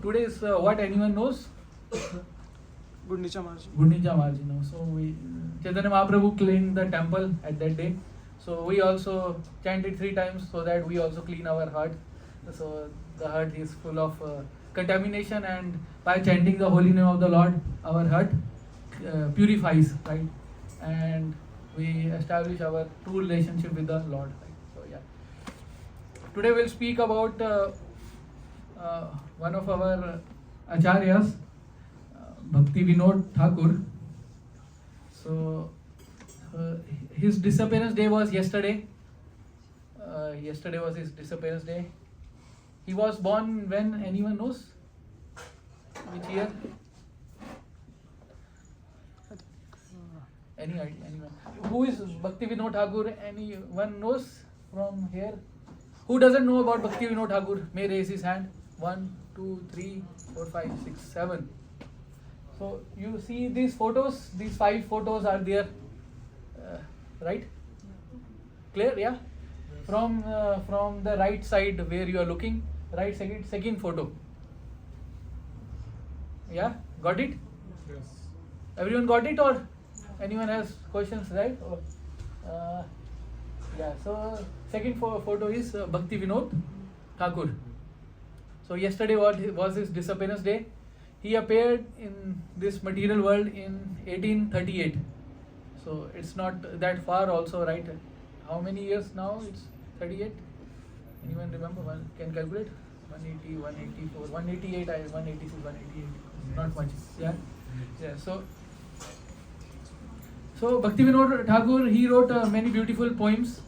today is what anyone knows? Gundicha March. Gundicha Marchi. No? So we Chaitanya Mahaprabhu cleaned the temple at that day. So we also chanted 3 times so that we also clean our heart. So the heart is full of contamination, and by chanting the holy name of the Lord, our heart purifies, right? And we establish our true relationship with the Lord. Right? So yeah. Today we'll speak about one of our acharyas, Bhakti Vinod Thakur. So his disappearance day was yesterday. Yesterday was his disappearance day. He was born when? Anyone knows? Which year? Any idea? Anyone? Who is Bhakti Vinod Thakur? Anyone knows from here? Who doesn't know about Bhakti Vinod Thakur? May raise his hand. 1, 2, 3, 4, 5, 6, 7. So you see these photos. These 5 photos are there, right? Clear? Yeah. From the right side where you are looking, right second photo. Yeah, got it? Yes. Everyone got it, or anyone has questions, right? Or, yeah. So second photo is Bhakti Vinod Thakur. So yesterday was his disappearance day. He appeared in this material world in 1838. So it's not that far also, right? How many years now? It's 38. Anyone remember? One can calculate. 180, 184, 188, 186, 188. Not much. Yeah. Yeah. So Bhakti Vinod Thakur, he wrote many beautiful poems,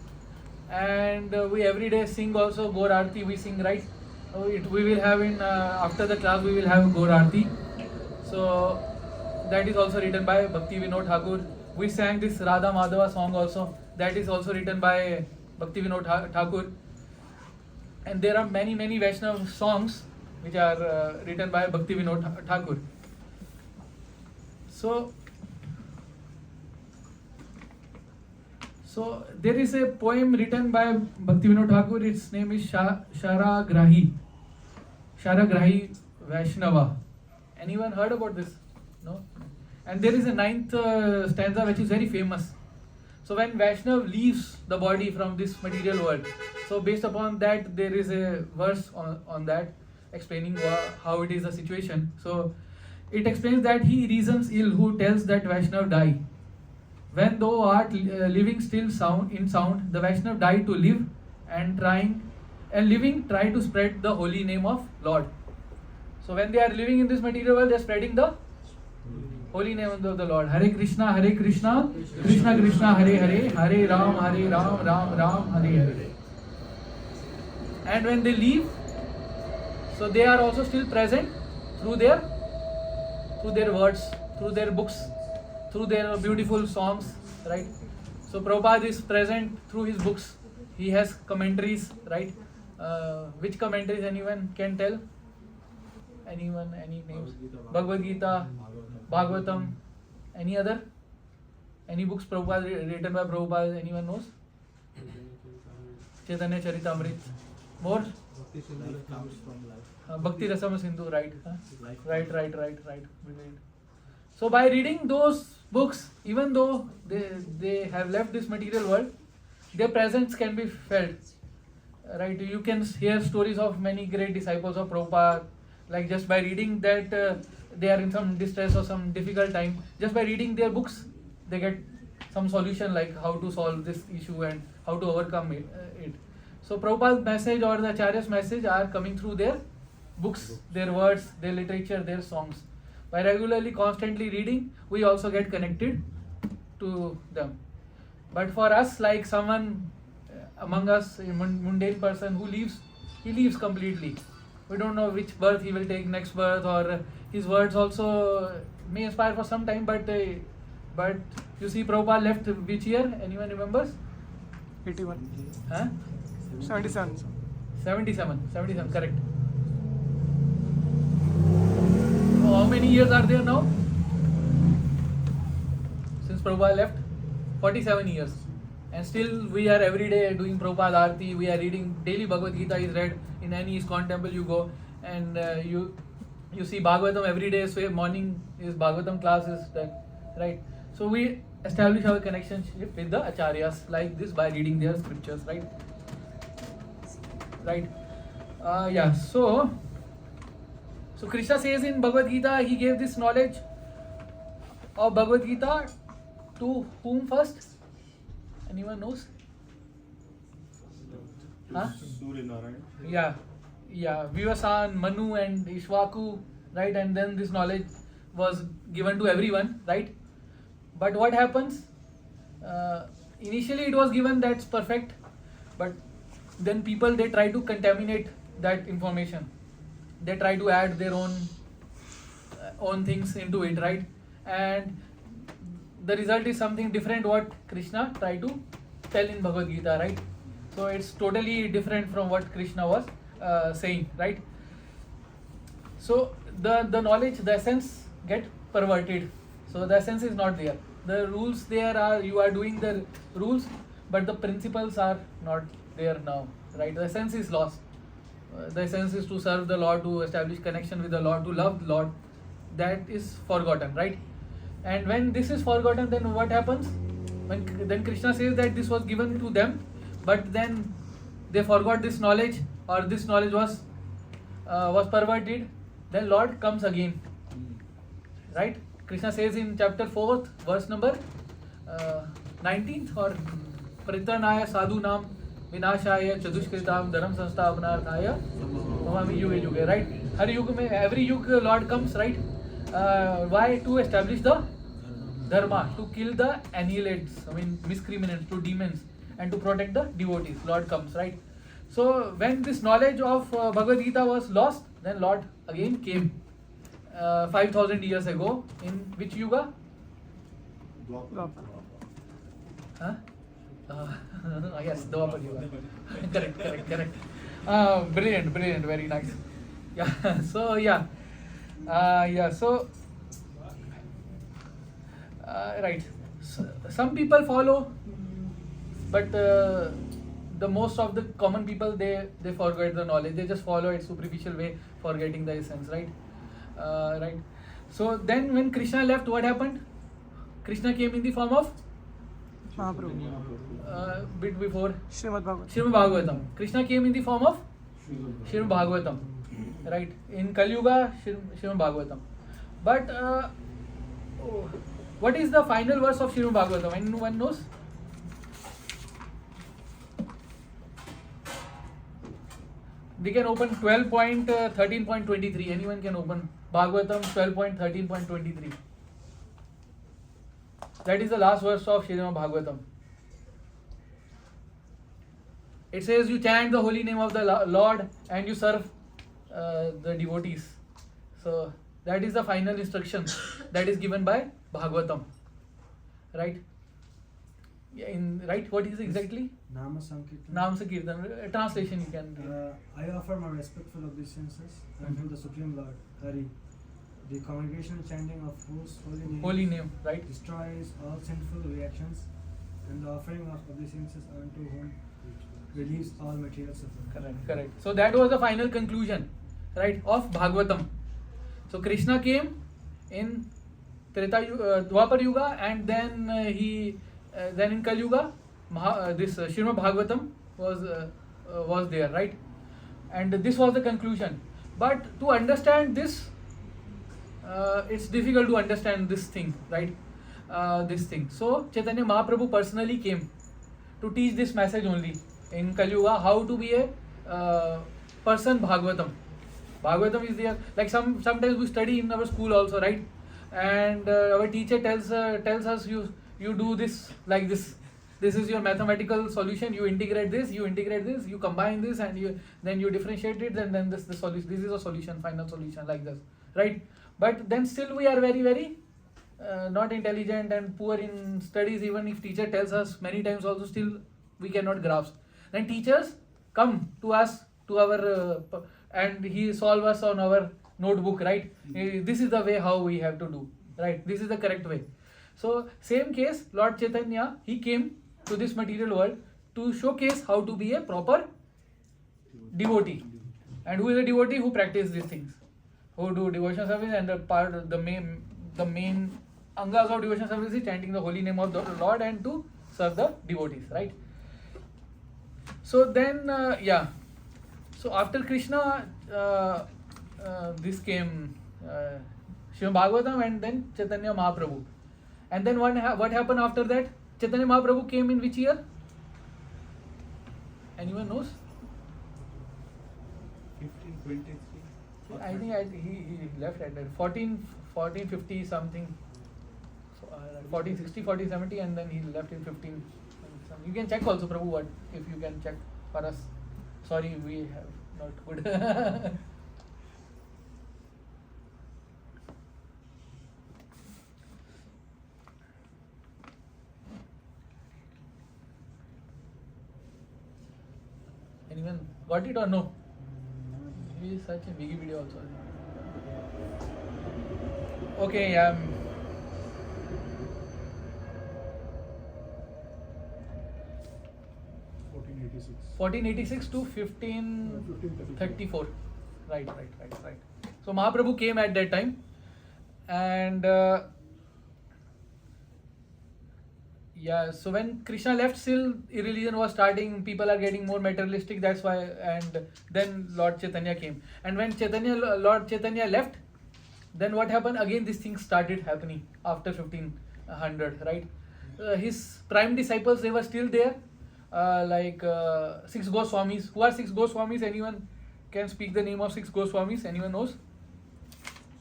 and we every day sing also Gaur Aarti. We sing, right? We will have in after the class we will have Gaur Aarti. So that is also written by Bhakti Vinod Thakur. We sang this Radha Madhava song also. That is also written by Bhakti Vinod Thakur. And there are many Vaishnava songs which are written by Bhakti Vinod Thakur. So there is a poem written by Bhakti Vinod Thakur. Its name is Sharagrahi Vaishnava. Anyone heard about this? No? And there is a 9th stanza which is very famous. So when Vaishnav leaves the body from this material world, so based upon that there is a verse on that explaining how it is the situation. So it explains that he reasons ill who tells that Vaishnav die. When thou art living still in sound, the Vaishnav die to live, and living try to spread the holy name of Lord. So when they are living in this material world, they are spreading the holy name of the Lord. Hare Krishna, Krishna Krishna, Hare Hare, Hare Ram, Ram Ram, Hare Hare. And when they leave, so they are also still present through their words, through their books, through their beautiful songs, right? So Prabhupada is present through his books. He has commentaries, right? Which commentaries anyone can tell? Anyone, any names? Bhagavad Gita, Bhagavatam, any other? Any books Prabhupada written by Prabhupada, anyone knows? Chaitanya Charitamrita. More? Bhakti Rasama Sindhu, right? Right. So by reading those books, even though they have left this material world, their presence can be felt. Right? You can hear stories of many great disciples of Prabhupada, like just by reading that they are in some distress or some difficult time. Just by reading their books, they get some solution like how to solve this issue and how to overcome it. So Prabhupada's message or the Acharya's message are coming through their books, their words, their literature, their songs. By regularly, constantly reading, we also get connected to them. But for us, like someone among us, a mundane person who leaves, he leaves completely. We don't know which birth he will take next birth, or his words also may inspire for some time, but you see Prabhupada left which year? Anyone remembers? 81. Huh? 77. 77, correct. So how many years are there now? Since Prabhupada left? 47 years. And still we are every day doing Prabhupada Aarti, we are reading daily Bhagavad Gita is read in any ISKCON temple you go, and you see Bhagavatam every day, so morning is Bhagavatam class is done, right? So we establish our connection with the acharyas like this by reading their scriptures, right? Right? Yeah. So Krishna says in Bhagavad Gita, he gave this knowledge of Bhagavad Gita to whom first? Anyone knows? Huh? Surya Narayan. Yeah, Vivasan, Manu and Ishwaku, right? And then this knowledge was given to everyone, right? But what happens? Initially it was given, that's perfect, but then people, they try to contaminate that information. They try to add their own things into it, right? And the result is something different what Krishna tried to tell in Bhagavad Gita, right? So it's totally different from what Krishna was saying, right? So the knowledge, the essence get perverted. So the essence is not there. The rules there are, you are doing the rules, but the principles are not there now, right? The essence is lost. The essence is to serve the Lord, to establish connection with the Lord, to love the Lord. That is forgotten, right? And when this is forgotten, then what happens? Then Krishna says that this was given to them, but then they forgot this knowledge, or this knowledge was perverted. Then Lord comes again, right? Krishna says in chapter 4, verse number 19th, or Paritanaya sadhunam vinashaya chadushkritam dharam sansthapanarthaya bhavami yuge yuge, right? Every yuga Lord comes, right? Why? To establish the dharma, to kill the annihilates, miscreants, to demons, and to protect the devotees. Lord comes, right? So when this knowledge of Bhagavad Gita was lost, then Lord again came 5,000 years ago. In which yuga? Dwapar. Huh? Yes, Dwapar Yuga. correct. Brilliant, very nice. Yeah. So right. So, some people follow, but the most of the common people, they forget the knowledge. They just follow it superficial way, forgetting the essence, right? Right. So then when Krishna left, what happened? Krishna came in the form of Mahaprabhu. bit before Srimad Bhagavatam. Srimad Bhagavatam. Krishna came in the form of Srimad Bhagavatam, right? In Kali Yuga, Srimad Bhagavatam. But what is the final verse of Srimad Bhagavatam? Anyone knows? We can open 12.13.23. Anyone can open Bhagavatam 12.13.23. That is the last verse of Srimad Bhagavatam. It says you chant the holy name of the Lord and you serve the devotees. So that is the final instruction that is given by Bhagavatam, right? Right, what is exactly? Nama Sankirtan. Nam Sankirtan. Translation you can. I offer my respectful obeisances unto the Supreme Lord, Hari, the congregational chanting of whose Holy name, right? destroys all sinful reactions, and the offering of obeisances unto whom relieves all material suffering. Correct. So that was the final conclusion, right, of Bhagavatam. So Krishna came in Dwapar Yuga, and then then in Kali Yuga, this Srimad Bhagavatam was there, right? And this was the conclusion. But to understand this, it's difficult to understand this thing, right? This thing. So Chaitanya Mahaprabhu personally came to teach this message only in Kali Yuga, how to be a person Bhagavatam. Bhagavatam is there. Like sometimes we study in our school also, right? And our teacher tells us you do this like this. This is your mathematical solution. You integrate this, you combine this, and then you differentiate it, and then this the solution. This is a solution, final solution, like this, right? But then still we are very, very not intelligent and poor in studies. Even if teacher tells us many times, also still we cannot grasp. Then teachers come to us to our and he solve us on our notebook, right? This is the way how we have to do, right? This is the correct way. So same case, Lord Chaitanya, he came to this material world to showcase how to be a proper devotee. And who is a devotee? Who practice these things. who do devotional service, and the main angas of devotional service is chanting the holy name of the Lord and to serve the devotees, right? So then, so after Krishna, this came Srimad Bhagavatam and then Chaitanya Mahaprabhu. And then what happened after that? Chaitanya Mahaprabhu came in which year? Anyone knows? 1523. I think he left at that 1450 something. So, 1460, 1470, and then he left in 15. You can check also, Prabhu, what if you can check for us. Sorry, we have not good. Anyone got it or no? He is such a big video also. Okay, 1486 to 1534. Right. So Mahaprabhu came at that time, and so when Krishna left, still religion was starting, people are getting more materialistic, that's why, and then Lord Chaitanya came. And when Lord Chaitanya left, then what happened? Again, these things started happening after 1500, right? His prime disciples, they were still there, like 6 Goswamis. Who are 6 Goswamis? Anyone can speak the name of 6 Goswamis? Anyone knows?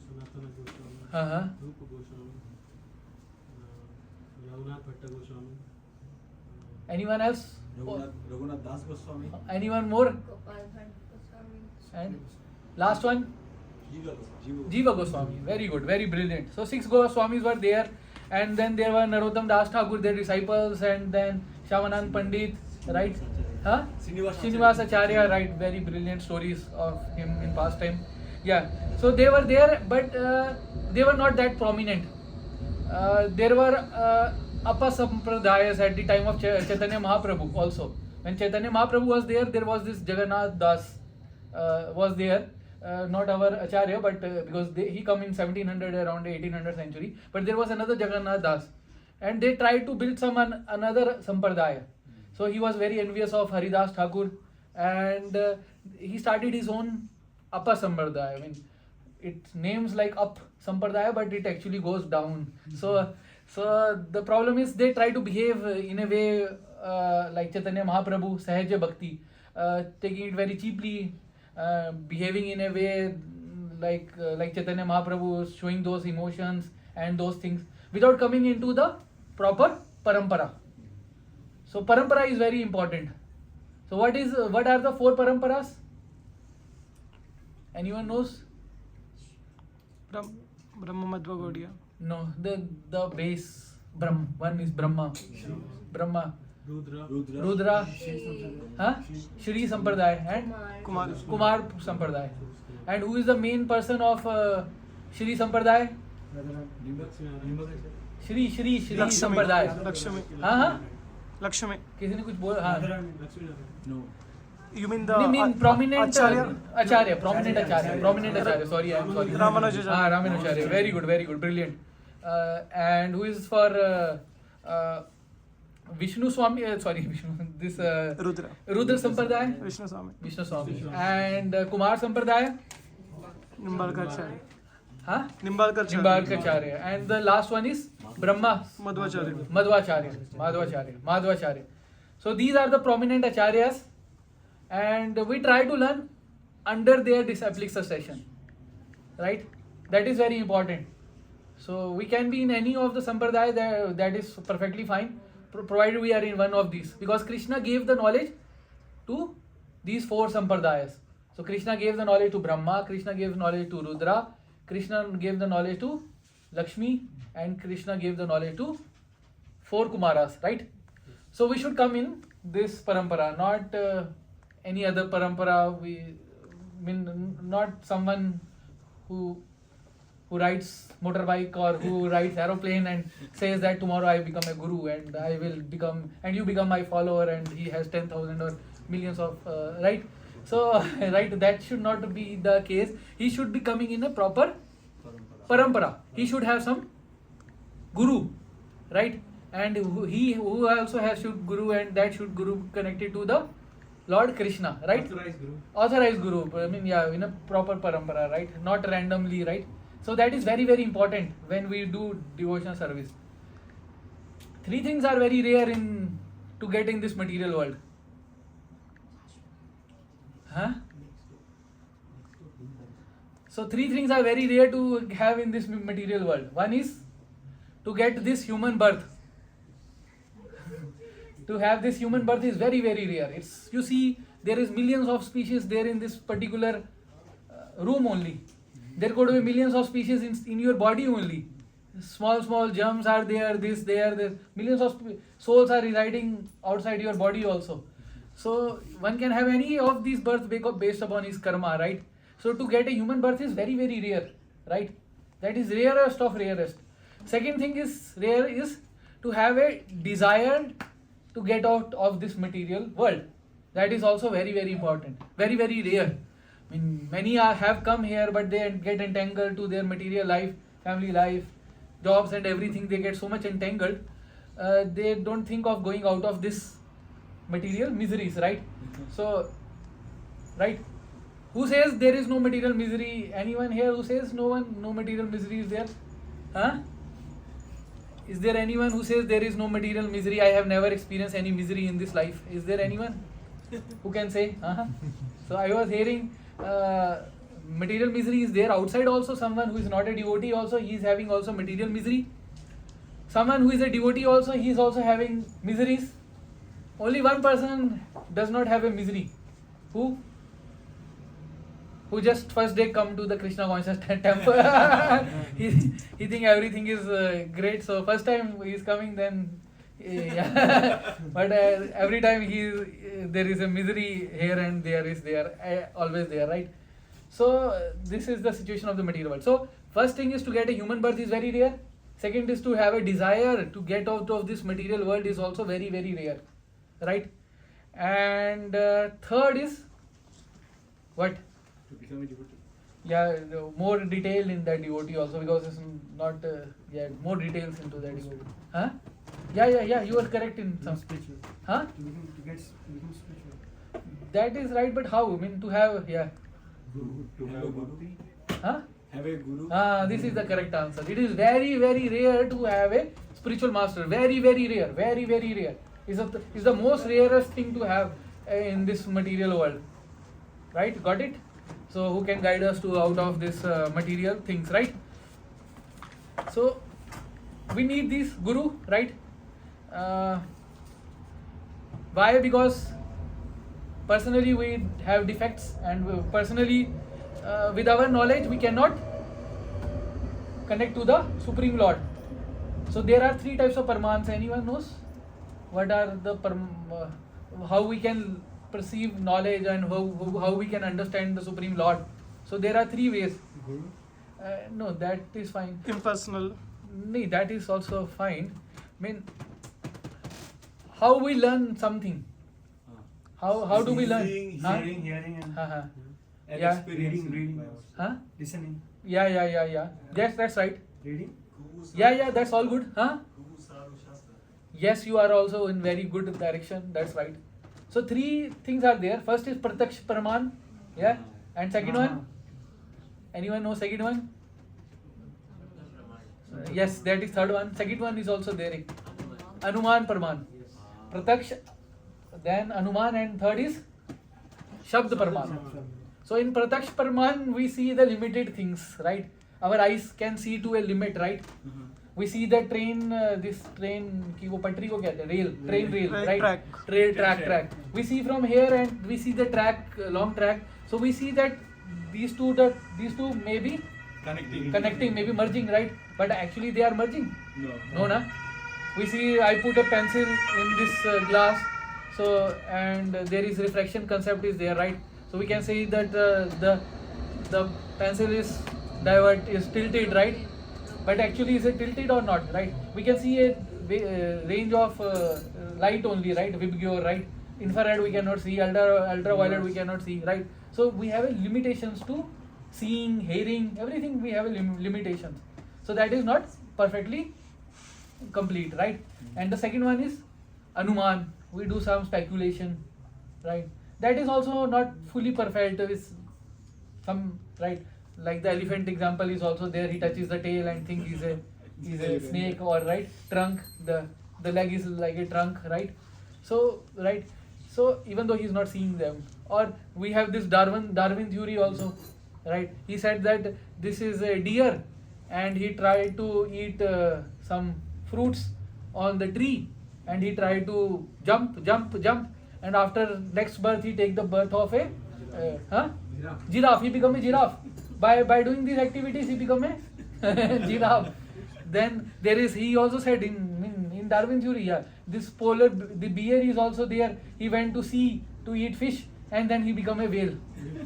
Sanatana Goswami, Uh-huh. Rupa Goswami, Raghunath Bhatta Goswami, Anyone else? Raghunath Das Goswami. Anyone more? Gopal Bhatt Goswami. And last one? Jiva Goswami. Very good, very brilliant. So 6 Goswamis were there, and then there were Narottam Das Thakur, their disciples, and then Shyamanand Pandit, right? Huh? Srinivas Acharya, right? Very brilliant stories of him in past time. Yeah. So they were there, but they were not that prominent. There were Appa Sampradayas at the time of Chaitanya Mahaprabhu also. When Chaitanya Mahaprabhu was there, there was this Jagannath Das was there. Not our Acharya, but because he come in 1700, around 1800 century. But there was another Jagannath Das, and they tried to build another Sampradaya. So he was very envious of Haridas Thakur, and he started his own Appa Sampradaya. I mean, it names like Up Sampradaya, but it actually goes down. So the problem is they try to behave in a way like Chaitanya Mahaprabhu, Sahaja Bhakti, taking it very cheaply. Behaving in a way like Chaitanya Mahaprabhu, showing those emotions and those things without coming into the proper parampara. So parampara is very important. So what are the 4 paramparas? Anyone knows? Brahma Madhva Gaudiya. No, the base Brahm. One is Brahma, Rudra, Shri Sampradaya, and Kumar Sampradaya. And who is the main person of Shri Sampradaya? Shri Sampradaya. Lakshmi. हाँ Lakshmi. किसी ने कुछ बोला हाँ No. You mean the prominent Acharya? prominent Acharya. Sorry, I'm sorry. Ramanujacharya. Ramanujacharya. Very good, brilliant. And who is for Vishnu Swami? This Rudra Sampradaya. Vishnu Swami. And Kumar Sampradaya. Nimbalkarcharya. Huh? Nimbalkarcharya. And the last one is Brahma Madhvacharya. Madhvacharya. So these are the prominent acharyas, and we try to learn under their disciplic succession, right? That is very important. So we can be in any of the sampradaya, that is perfectly fine, provided we are in one of these, because Krishna gave the knowledge to these 4 sampradayas. So Krishna gave the knowledge to Brahma, Krishna gave knowledge to Rudra, Krishna gave the knowledge to Lakshmi, and Krishna gave the knowledge to 4 Kumaras, right? So we should come in this parampara, not any other parampara. Not someone who rides motorbike or who rides aeroplane and says that tomorrow I become a guru and I will become, and you become my follower, and he has 10,000 or millions of, right? So right, that should not be the case. He should be coming in a proper parampara. He should have some guru, right? And who also has should guru, and that should guru connected to the Lord Krishna, right? Authorized guru. Authorized guru. I mean, yeah, in a proper parampara, right? Not randomly, right? So that is very, very important when we do devotional service. Three things are very rare to get in this material world. Huh? So three things are very rare to have in this material world. One is to get this human birth. To have this human birth is very, very rare. It's, you see, there is millions of species there in this particular room only. There could be millions of species in your body only. Small germs are there, there. Millions of souls are residing outside your body also. So one can have any of these births based upon his karma, right? So to get a human birth is very, very rare, right? That is rarest of rarest. Second thing is rare is to have a desire to get out of this material world. That is also very, very important. Very, very rare. I mean, many have come here, but they get entangled to their material life, family life, jobs and everything. They get so much entangled. They don't think of going out of this material miseries, right? So, right? Who says there is no material misery? Anyone here who says no material misery is there? Huh? Is there anyone who says there is no material misery? I have never experienced any misery in this life. Is there anyone who can say? So I was hearing material misery is there outside also. Someone who is not a devotee also, he is having also material misery. Someone who is a devotee also, he is also having miseries. Only one person does not have a misery. Who? Who just first day come to the Krishna conscious temple. he think everything is great. So first time he is coming, then yeah. But every time there is a misery here and there is there, always there, right? So this is the situation of the material world. So first thing is to get a human birth is very rare. Second is to have a desire to get out of this material world is also very, very rare, right? And third is what? To become a devotee. Yeah, more detail in that devotee also, because it's not more details into that devotee. Huh? Yeah, you are correct in some. Spiritual. Huh? To become spiritual. That is right, but how? I mean, to have, Guru. To have a guru. Huh? Have a guru. This is the correct answer. It is very, very rare to have a spiritual master. Very, very rare. Very, very rare. Is the most rarest thing to have in this material world. Right? Got it? So who can guide us to out of this material things, right? So we need this guru, right? Why? Because personally we have defects, and personally with our knowledge we cannot connect to the Supreme Lord. So there are three types of parmans. Anyone knows what are the how we can perceive knowledge and how we can understand the Supreme Lord? So there are three ways. Guru. No, that is fine. Impersonal. No, that is also fine. I mean, how we learn something? How do we learn? Huh? Hearing and Uh-huh. And Yeah. experiencing. Reading. Huh? Listening. Yeah. Yes, that's right. Reading. Yeah, that's all good. Huh? Yes, you are also in very good direction. That's right. So three things are there. First is Pratyaksh Praman. Yeah. And second one? Anyone know second one? Yes, that is third one. Second one is also there. Anuman Praman. Pratyaksh, then Anuman, and third is Shabd Praman. So in Pratyaksh Praman we see the limited things, right? Our eyes can see to a limit, right? We see the train, this train की वो पटरी को कहते हैं, train rail, right? Track. We see from here and we see the track, long track. So we see that these two may be connecting, maybe merging, right? But actually they are merging. No, na? We see I put a pencil in this glass, so and there is refraction concept is there, right? So we can say that the pencil is tilted, right? But actually is it tilted or not, right? We can see a range of light only, right? Vibgyor, right? infrared we cannot see, ultraviolet we cannot see, right? So we have a limitations to seeing, hearing, everything we have a limitations. So that is not perfectly complete, right? And the second one is anuman. We do some speculation, right? That is also not fully perfect with some, right? Like the elephant example is also there. He touches the tail and think he's a snake, or right, trunk. The leg is like a trunk, right? So right. So even though he's not seeing them, or we have this Darwin theory also, right? He said that this is a deer, and he tried to eat some fruits on the tree, and he tried to jump, and after next birth he take the birth of a giraffe. He become a giraffe. By doing these activities, he become a giraffe. Then there is, he also said in Darwin theory, yeah, this the bear is also there. He went to sea to eat fish, and then he become a whale.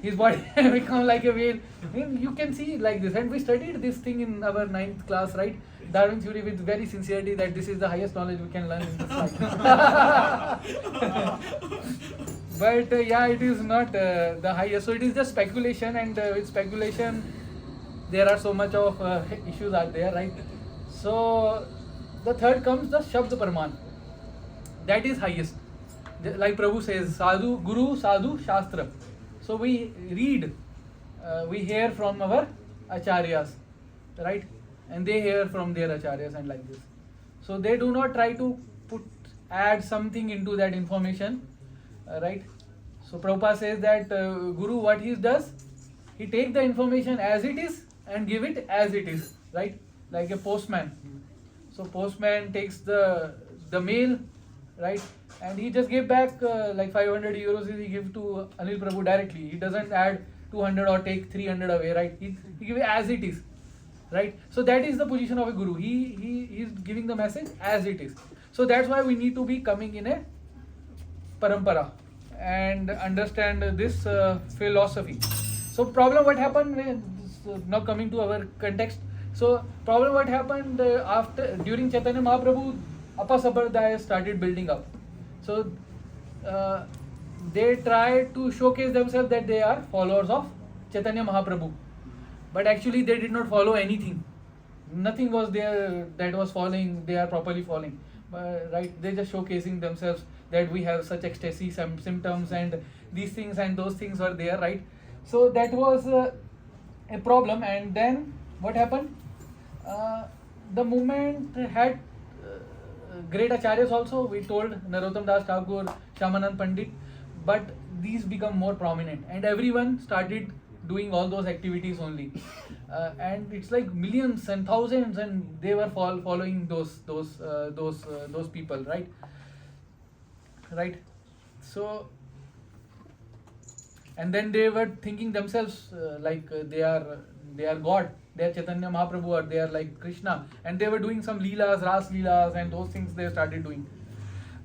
His body become like a whale. I mean, you can see like this, and we studied this thing in our 9th class, right? Darwin theory with very sincerity that this is the highest knowledge we can learn in this life. But yeah, it is not the highest. So it is just speculation, and with speculation, there are so much of issues are there, right? So the third comes the Shabd Praman. That is highest. Like Prabhu says, Sadhu, Guru, Sadhu, Shastra. So we read, we hear from our acharyas, right? And they hear from their acharyas and like this. So they do not try to add something into that information, right? So Prabhupada says that Guru, what he does, he take the information as it is and give it as it is, right? Like a postman. So postman takes the mail, right? And he just gave back like 500 euros he give to Anil Prabhu directly. He doesn't add 200 or take 300 away, right? He give it as it is, right? So that is the position of a guru. He is giving the message as it is. So that's why we need to be coming in a parampara and understand this philosophy. So problem what happened now coming to our context. So problem what happened during Chaitanya Mahaprabhu, Apasampradaya started building up. So they tried to showcase themselves that they are followers of Chaitanya Mahaprabhu, but actually they did not follow anything. Nothing was there that was following. They are properly following, right? They just showcasing themselves that we have such ecstasy, some symptoms, and these things and those things were there, right? So that was a problem. And then what happened? The movement had great acharyas also. We told Narottam Das Thakur, Shyamanand Pandit, but these become more prominent, and everyone started doing all those activities only, and it's like millions and thousands, and they were following those people, right? So, and then they were thinking themselves like they are God. They are Chaitanya Mahaprabhu, or they are like Krishna, and they were doing some leelas, ras leelas, and those things they started doing,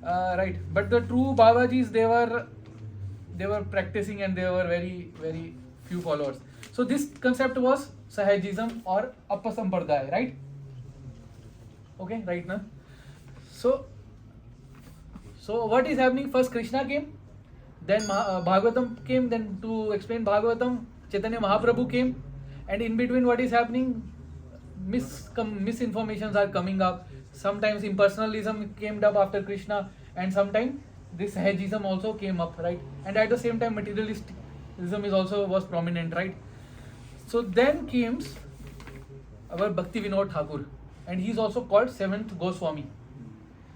right? But the true Babajis, they were practicing, and they were very, very few followers. So this concept was Sahajism or Apasampradaya, right? Okay, right now. So what is happening? First Krishna came, then Bhagavatam came. Then to explain Bhagavatam, Chaitanya Mahaprabhu came. And in between, what is happening? Misinformations are coming up. Sometimes impersonalism came up after Krishna, and sometimes this Sahajism also came up, right? And at the same time, materialism was prominent, right? So then came our Bhakti Vinod Thakur, and he is also called 7th Goswami.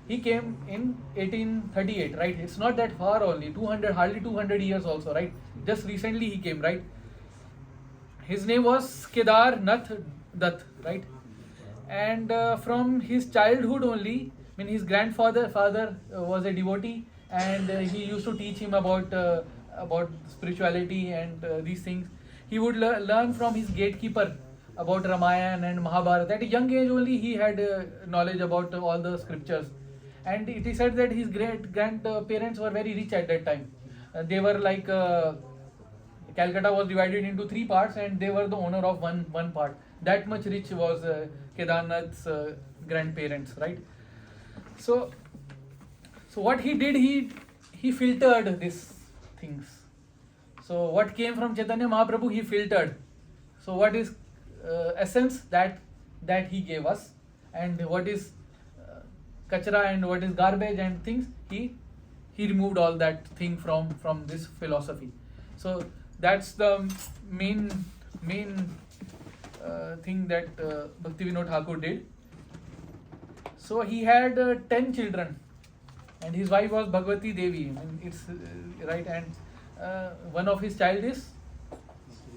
He came in 1838, right? It's not that far only, hardly 200 years also, right? Just recently he came, right? His name was Kedar Nath Dutt, right? And from his childhood only, I mean, his grandfather was a devotee, and he used to teach him about spirituality and these things. He would learn from his gatekeeper about Ramayana and Mahabharata. At a young age only, he had knowledge about all the scriptures. And it is said that his grandparents were very rich at that time. They were like Calcutta was divided into 3 parts, and they were the owner of one part. That much rich was Kedarnath's grandparents, right? So what he did, he filtered these things. So what came from Chaitanya Mahaprabhu, he filtered. So what is essence that he gave us, and what is kachra and what is garbage and things, he removed all that thing from this philosophy. So that's the main thing that Bhaktivinoda Thakur did. So he had 10 children, and his wife was Bhagavati Devi. And it's right, and one of his child is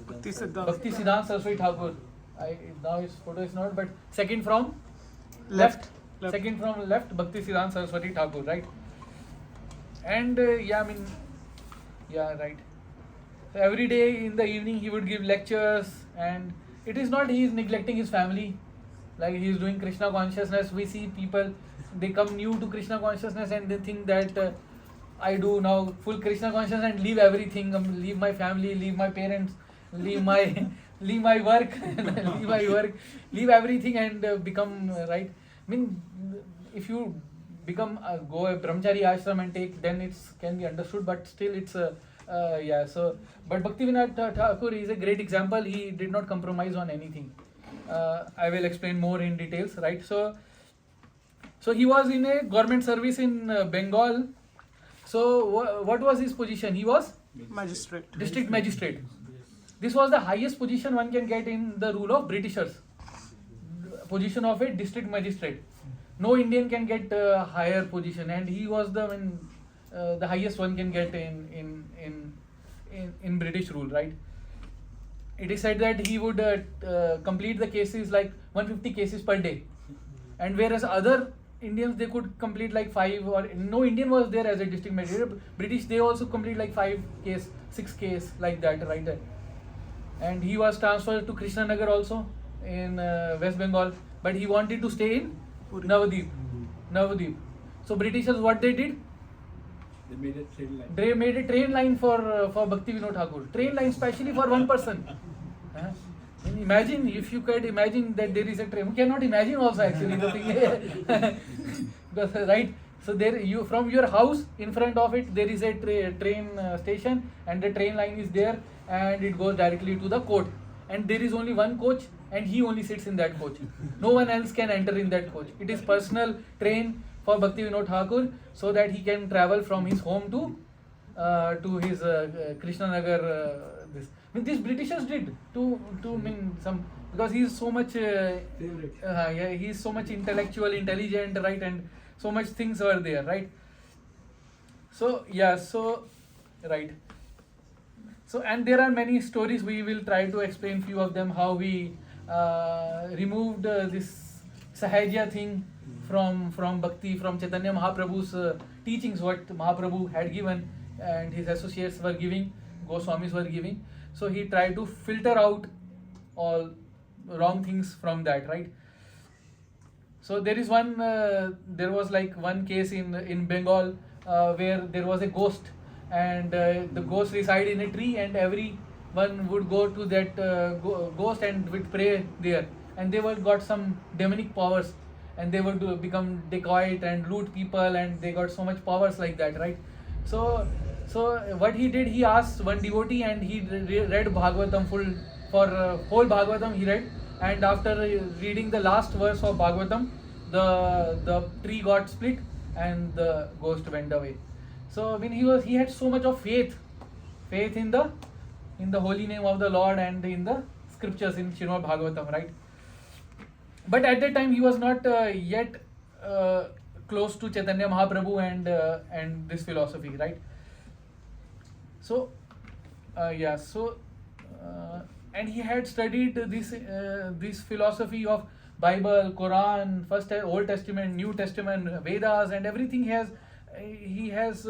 Bhakti Siddhanta. Bhakti Siddhanta Saraswati Thakur. Now his photo is not, but second from Left. second from left, Bhakti Siddhanta Saraswati Thakur, right? And right. So every day in the evening he would give lectures, and it is not he is neglecting his family, like he is doing Krishna consciousness. We see people, they come new to Krishna consciousness and they think that I do now full Krishna consciousness and leave everything, leave my family, leave my parents, leave my leave my work, leave everything and become right. I mean, if you become go a brahmachari ashram and take, then it can be understood, but still it's So, but Bhaktivinoda Thakur is a great example. He did not compromise on anything. I will explain more in details, right? So he was in a government service in Bengal. So what was his position? He was Magistrate. district magistrate. This was the highest position one can get in the rule of Britishers. Position of a district magistrate. No Indian can get a higher position, and he was the highest one can get in British rule, right? It is said that he would complete the cases like 150 cases per day, and whereas other Indians, they could complete like 5, or no Indian was there as a district magistrate. British, they also complete like 5 case, 6 case, like that, right? And he was transferred to Krishnanagar also in West Bengal, but he wanted to stay in Navadip. So Britishers, what they did? They made a train line. They made a train line for Bhaktivinoda Thakur. Train line specially for one person. And imagine, if you could imagine that there is a train. You cannot imagine also actually the thing. Because, right? So there, you from your house in front of it there is a train station, and the train line is there, and it goes directly to the court. And there is only one coach, and he only sits in that coach. No one else can enter in that coach. It is personal train for Bhaktivinoda Thakur, so that he can travel from his home to his Krishnanagar. This Britishers did to mean some, because he is so much Favorite. he is so much intelligent, right, and so much things were there, right? So right. So, and there are many stories. We will try to explain few of them, how we removed this Sahajya thing from Bhakti, from Chaitanya Mahaprabhu's teachings, what Mahaprabhu had given and his associates were giving, Goswamis were giving. So he tried to filter out all wrong things from that, right? So there is there was like one case in Bengal where there was a ghost, and the ghost reside in a tree, and everyone would go to that ghost and would pray there, and they got some demonic powers, and they would become dacoit and loot people, and they got so much powers like that, right? So what he did, he asked one devotee, and he read Bhagavatam for whole Bhagavatam he read, and after reading the last verse of Bhagavatam, the tree got split and the ghost went away. So when he had so much of faith in the holy name of the Lord and in the scriptures in Srimad Bhagavatam, right? But at that time he was not yet close to Chaitanya Mahaprabhu and this philosophy, right? So and he had studied this philosophy of Bible, Quran, first Old Testament, New Testament, Vedas, and everything. He has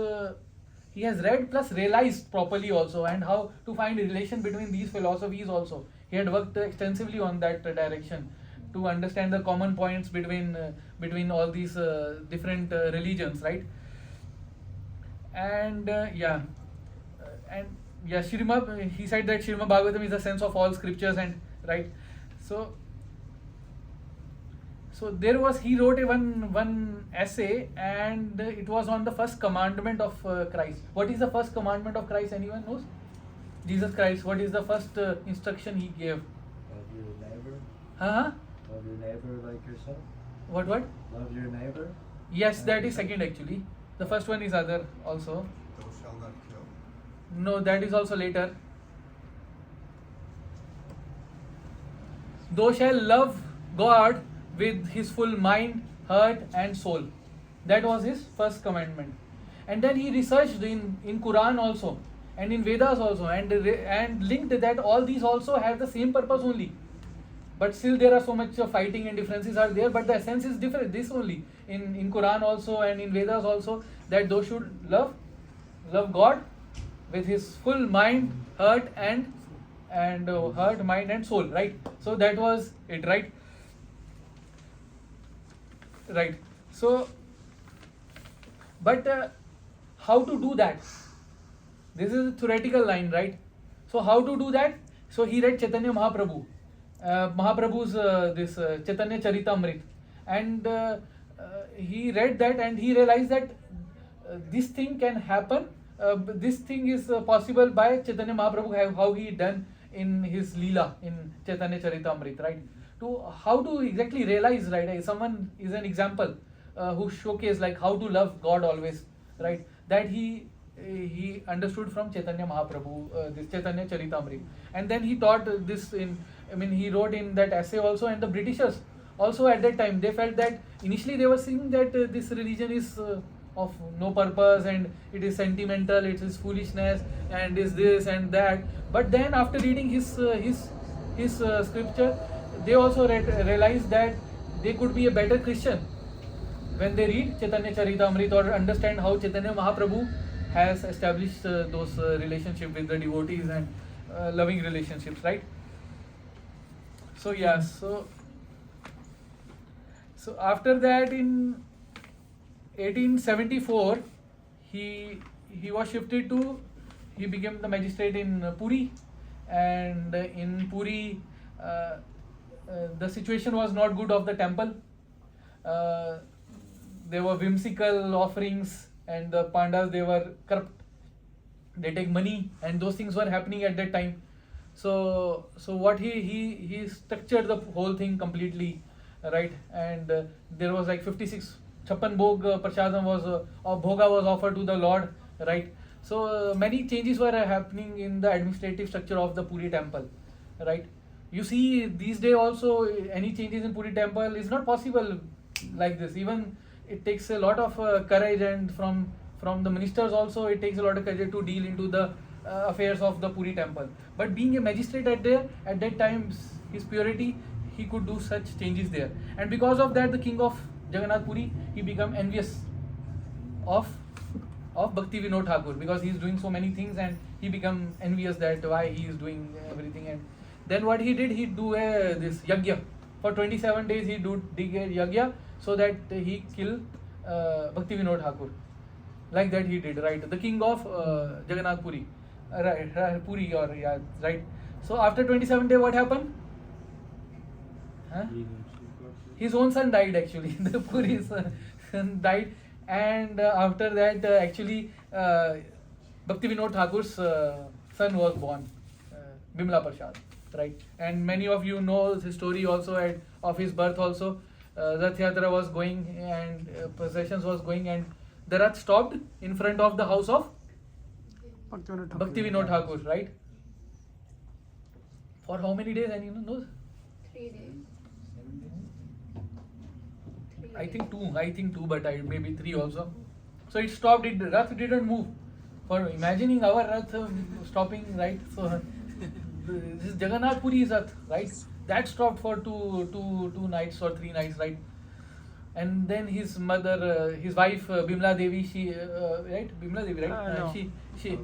read plus realized properly also, and how to find a relation between these philosophies also. He had worked extensively on that direction to understand the common points between all these different religions, right? And Srimad, he said that Srimad Bhagavatam is the sense of all scriptures, and right. So he wrote one essay, and it was on the first commandment of Christ. What is the first commandment of Christ? Anyone knows? Jesus Christ. What is the first instruction he gave? Love your neighbor. Huh? Love your neighbor like yourself. What? Love your neighbor. Yes, that is second actually. The first one is other also. Thou shalt not kill. No, that is also later. Thou shalt love God with his full mind, heart and soul. That was his first commandment. And then he researched in Quran also and in Vedas also, and linked that all these also have the same purpose only. But still there are so much of fighting and differences are there, but the essence is different. This only in Quran also and in Vedas also, that thou should love God with his full mind, heart and heart, mind and soul, right? So that was it, right? Right. So, but how to do that? This is a theoretical line, right? So how to do that? So he read Chaitanya Mahaprabhu, Mahaprabhu's this Chaitanya Charitamrit, and he read that and he realized that this thing can happen. This thing is possible by Chaitanya Mahaprabhu, how he done in his Leela in Chaitanya Charitamrit, right? To how to exactly realize, right? Someone is an example who showcase like how to love God always, right? That he understood from Chaitanya Mahaprabhu, this Chaitanya Charitamrit, and then he taught this he wrote in that essay also. And the Britishers also at that time, they felt that initially they were saying that this religion is of no purpose and it is sentimental, it is foolishness and is this and that. But then after reading his scripture, they also realized that they could be a better Christian when they read Chaitanya Charitamrit or understand how Chaitanya Mahaprabhu has established those relationships with the devotees and loving relationships, right? So yeah, so after that in 1874 he became the magistrate in Puri, and in Puri the situation was not good of the temple. There were whimsical offerings and the Pandas, they were corrupt, they take money, and those things were happening at that time. So what he structured the whole thing completely, right? And there was like 56 Chappan Bhog Prasadam was Bhoga was offered to the Lord, right? So many changes were happening in the administrative structure of the Puri temple, right? You see these days also any changes in Puri temple is not possible like this. Even it takes a lot of courage, and from the ministers also it takes a lot of courage to deal into the affairs of the Puri temple. But being a magistrate at that time, his purity, he could do such changes there. And because of that, the king of Jagannath Puri, he became envious of Bhakti Vinod Thakur, because he is doing so many things, and he became envious that why he is doing everything. And then what he did, he do this yagya. For 27 days he did a yagya so that he kill Bhakti Vinod Thakur. Like that he did, right? The king of Jagannath Puri, Puri, or yeah, right? So after 27 days, what happened? Huh? His own son died actually. The Puri's son died, and after that actually Bhakti Vinod Thakur's son was born, Bimla Prasad, right? And many of you know his story also of his birth also. Rath Yatra was going and processions was going, and the Rath stopped in front of the house of Bhakti Vinod Thakur, right? For how many days? Anyone knows? 3 days. I think two, but maybe 3 also. So it stopped. Rath didn't move. For imagining our Rath stopping, right? So this is Jagannath Puri's Rath, right? That stopped for two nights or 3 nights, right? And then his mother, his wife Bimla Devi, she right? Bimla Devi, right? No. She.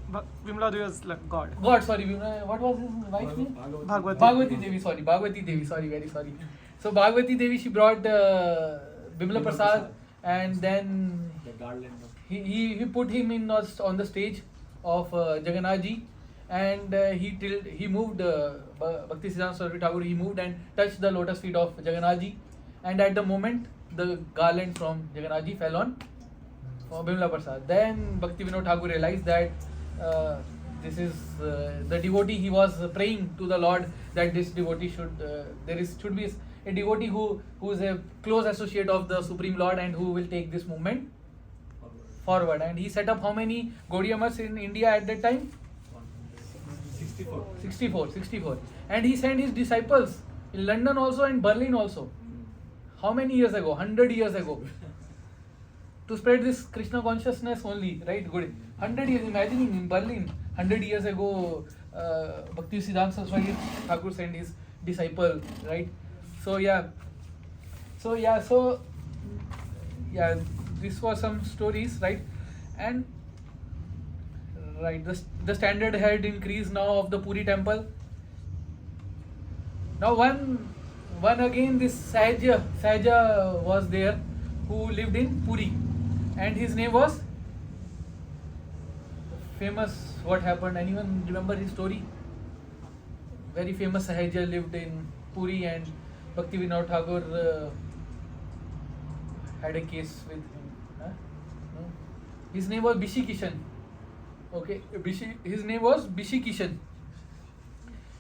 But Vimla Devi was like God. God, sorry, Bimla. What was his wife's name? Bhagwati. Bhagwati Devi, sorry, Bhagwati Devi, sorry, very sorry. So Bhagwati Devi, she brought Bimla Prasad, and then The garland of he put him on the stage of Jagannath Ji, and he moved Bhakti Siddhanta Saraswati Thakur, he moved and touched the lotus feet of Jagannath Ji, and at the moment the garland from Jagannath Ji fell on Bimla Prasad. Then Bhakti Vinod Thakur realized that this is the devotee. He was praying to the Lord that this devotee should should be a devotee who is a close associate of the Supreme Lord and who will take this movement forward. And he set up how many Gaudiya Maths in India at that time? 64. And he sent his disciples in London also and Berlin also. How many years ago? 100 years ago. To spread this Krishna consciousness only, right? Good. 100 years, imagining in Berlin, 100 years ago, Bhakti Siddhanta Saraswati Thakur sent his disciple, right? So this was some stories, right? And right, the standard had increased now of the Puri temple. Now one again, this Sahaja was there who lived in Puri, and his name was famous. What happened? Anyone remember his story? Very famous Sahaja lived in Puri, and Bhakti Vinod Thakur had a case with him. No? His name was Bishi Kishan. Okay, his name was Bishi Kishan.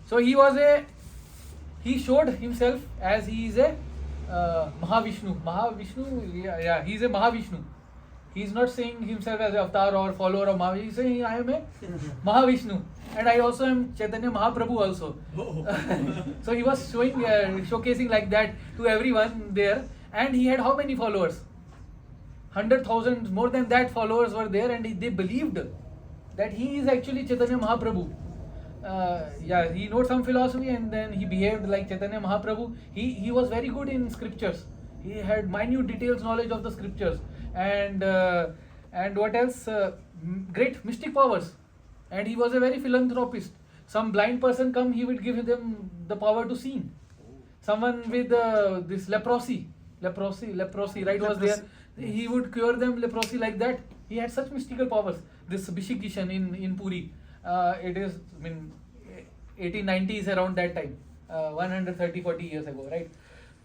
So he showed himself as he is a Mahavishnu. He is a Mahavishnu. He is not saying himself as an avatar or follower of Mahavishnu. He is saying, I am a Mahavishnu. And I also am Chaitanya Mahaprabhu also. So he was showcasing like that to everyone there. And he had how many followers? 100,000, more than that followers were there, and they believed that he is actually Chaitanya Mahaprabhu. He knows some philosophy and then he behaved like Chaitanya Mahaprabhu. He was very good in scriptures. He had minute details knowledge of the scriptures. And what else? Great mystic powers. And he was a very philanthropist. Some blind person come, he would give them the power to see. Someone with this leprosy, right, was there. He would cure them leprosy like that. He had such mystical powers. This Bishi Kishan in Puri. It is, 1890s, around that time, 130-40 years ago, right?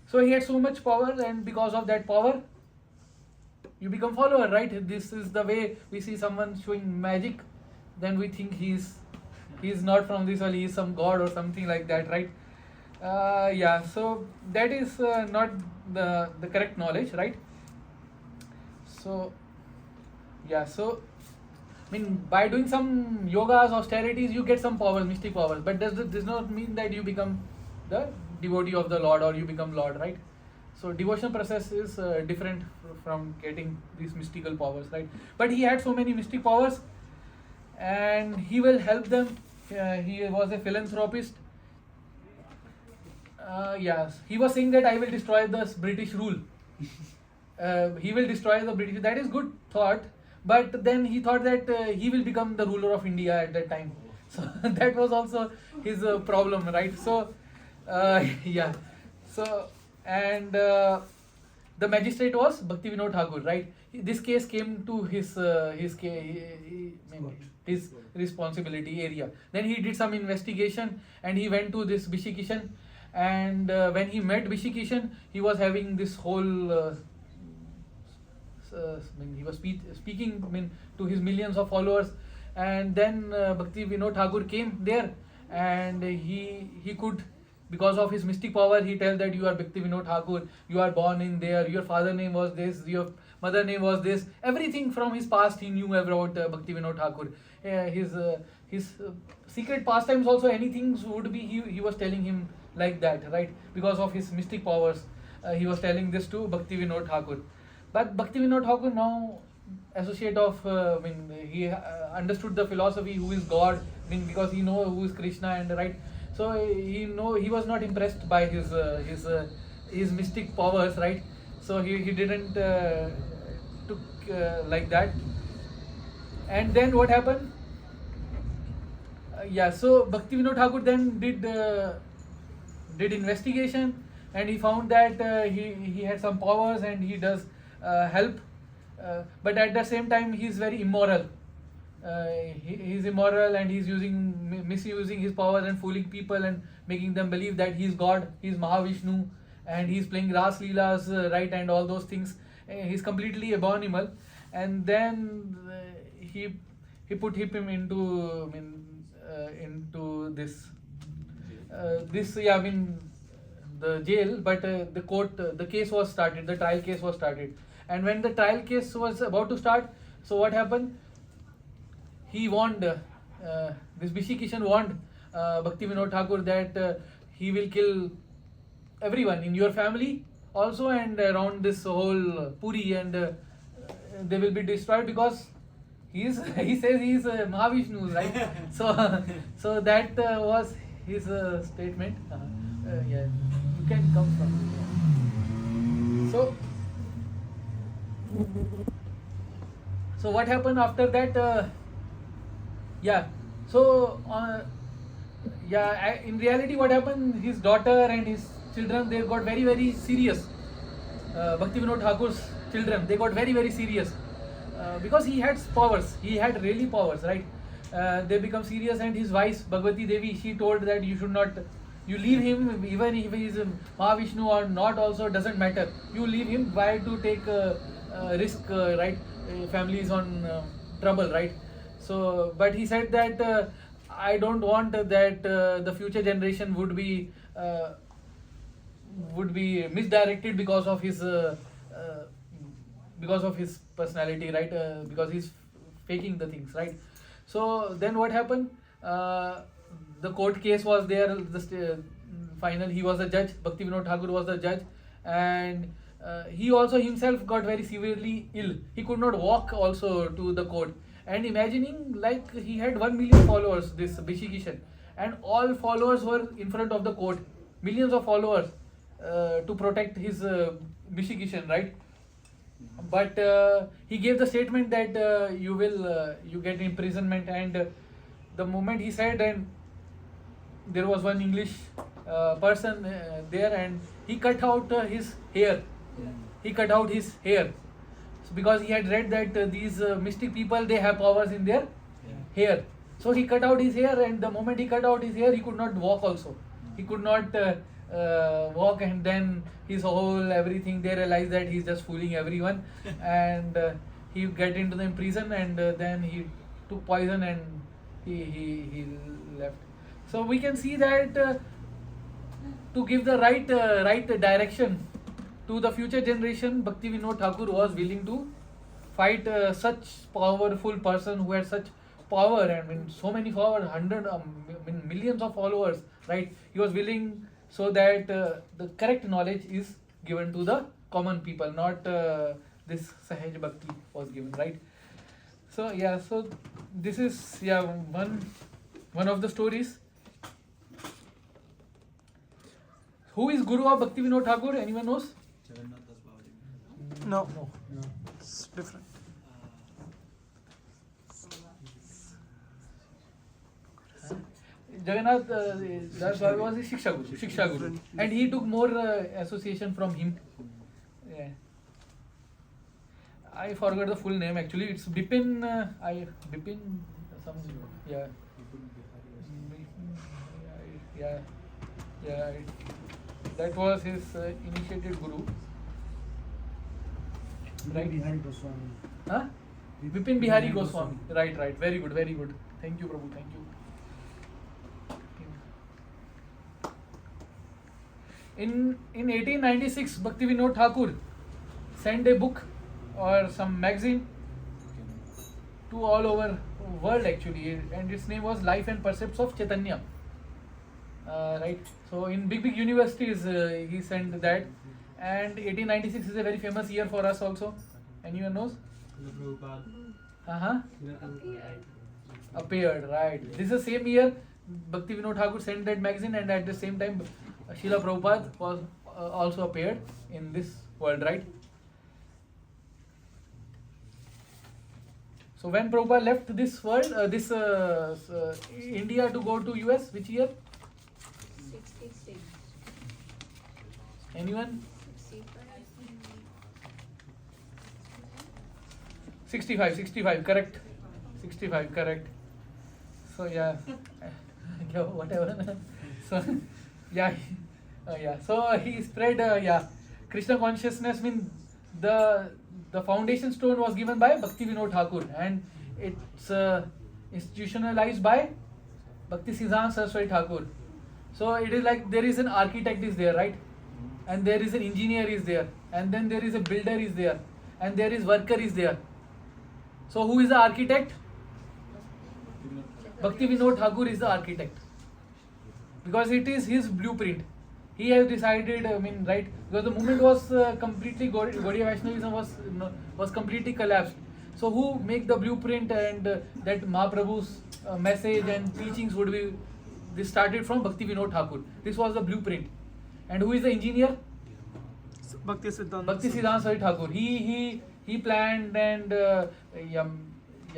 So he had so much power, and because of that power, you become follower, right? This is the way we see someone showing magic, then we think he's not from this world, he is some god or something like that, right? So that is not the correct knowledge, right? So by doing some yogas, austerities, you get some powers, mystic powers. But does not mean that you become the devotee of the Lord or you become Lord, right? So devotion process is different from getting these mystical powers, right? But he had so many mystic powers, and he will help them. He was a philanthropist. He was saying that I will destroy the British rule. He will destroy the British. That is good thought. But then he thought that he will become the ruler of India at that time. So that was also his problem, right? So, So, and the magistrate was Bhakti Vinod Thakur, right? This case came to his responsibility area. Then he did some investigation and he went to this Bishi Kishan. And when he met Bishi Kishan, he was having this whole... he was speaking to his millions of followers, and then Bhakti Vinod Thakur came there, and he could, because of his mystic power, he tell that you are Bhakti Vinod Thakur, you are born in there, your father name was this, your mother name was this, everything from his past he knew about Bhakti Vinod Thakur. His secret pastimes also, anything would be, he was telling him like that, right? Because of his mystic powers, he was telling this to Bhakti Vinod Thakur. But Bhakti Vinod Thakur, now associate of, he understood the philosophy, who is God, because he know who is Krishna, and right. So he was not impressed by his mystic powers, right? So he didn't took like that. And then what happened? So Bhakti Vinod Thakur then did investigation, and he found that he had some powers and he does help, but at the same time he is very immoral. He's immoral and he's misusing his powers and fooling people and making them believe that he is God, he is Mahavishnu, and he's playing Ras Leelas, right, and all those things. He's completely abominable, and then he put him into into this the jail, but the case was started, the trial case was started, and when the trial case was about to start, so what happened? He warned this Bishi Kishan warned Bhakti Vinod Thakur that he will kill everyone in your family also and around this whole Puri, and they will be destroyed because he says he is Mahavishnu, right? So that was his statement. Yeah, you can come from here. So what happened after that? In reality, what happened? His daughter and his children, they got very, very serious. Bhakti Vinod Thakur's children, they got very, very serious because he had powers. He had really powers, right? They become serious, and his wife Bhagwati Devi, she told that you should not. You leave him, even if he is Mahavishnu or not, also doesn't matter. You leave him. Why to take risk, right? Family is on trouble, right? So, but he said that I don't want that the future generation would be misdirected because of his personality, right? Because he's faking the things, right? So then what happened? The court case was there. Final, he was the judge. Bhakti Vinod Thakur was the judge, and he also himself got very severely ill. He could not walk also to the court. And imagining like he had 1 million followers, this Bishi Kishan, and all followers were in front of the court, millions of followers to protect his Bishi Kishan, right? But he gave the statement that you get imprisonment, and the moment he said, and there was one English person there, and he cut out his hair. He cut out his hair. So because he had read that these mystic people, they have powers in their hair. So he cut out his hair, and the moment he cut out his hair, he could not walk also. He could not walk, and then his whole everything, they realized that he's just fooling everyone, and he get into the prison, and then he took poison, and he left. So we can see that to give the right direction to the future generation, Bhakti Vinod Thakur was willing to fight such powerful person who had such power, and so many followers, millions of followers, right? He was willing so that the correct knowledge is given to the common people, not this Sahaj Bhakti was given, right? So yeah, so this is one of the stories. Who is Guru of Bhakti Vinod Thakur? Anyone knows? No. It's different. Jagannath Das Babu was his Shiksha Guru, and he took more association from him. Yeah. I forgot the full name actually. It's Bipin. Bipin something. Yeah. Yeah. That was his initiated guru. Right. Bihari Goswami. Huh? Bipin Bihari Goswami. Right. Very good. Thank you, Prabhu. Thank you. In 1896, Bhakti Vinod Thakur sent a book or some magazine to all over world actually, and its name was Life and Percepts of Chaitanya. Right. So in big universities he sent that, and 1896 is a very famous year for us also. Anyone knows? Appeared, right. This is the same year Bhakti Vinod Thakur sent that magazine, and at the same time Srila Prabhupada was also appeared in this world, right? So when Prabhupada left this world, India to go to US, which year? 66. Anyone? 65. 65, correct. 65, correct. So yeah, whatever. So yeah, Yeah. So he spread Krishna consciousness. Mean the foundation stone was given by Bhakti Vinod Thakur, and it's institutionalized by Bhakti Siddhanta Saraswati Thakur. So it is like there is an architect is there, right? And there is an engineer is there, and then there is a builder is there, and there is worker is there. So who is the architect? Bhakti Vinod Thakur is the architect, because it is his blueprint. He has decided, right? Because the movement was completely Gaudiya Vaishnavism was completely collapsed. So who make the blueprint, and that Mahaprabhu's message and teachings would be, this started from Bhakti Vinod Thakur. This was the blueprint. And who is the engineer? Bhakti Siddhanta. Bhakti Siddhanta Saraswati Thakur. He planned and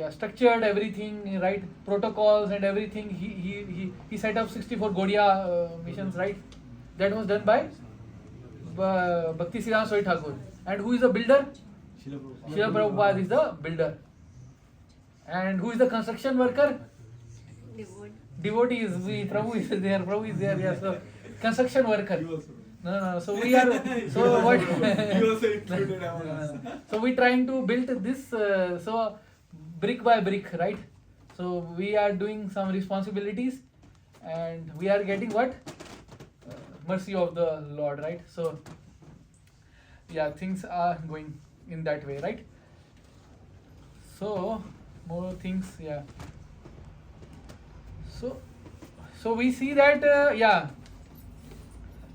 structured everything, right? Protocols and everything. He set up 64 Gaudiya missions, right? That was done by Bhakti Siddhanta Saraswati Thakur. And who is the builder? Srila Prabhupada is the builder. And who is the construction worker? Devotees. Prabhu is there. Prabhu is there. Yes. So construction worker. No. So we are. So what? So we trying to build this. So brick by brick, right? So we are doing some responsibilities, and we are getting what? Mercy of the Lord, right? So yeah, things are going in that way, right? So more things, yeah. So we see that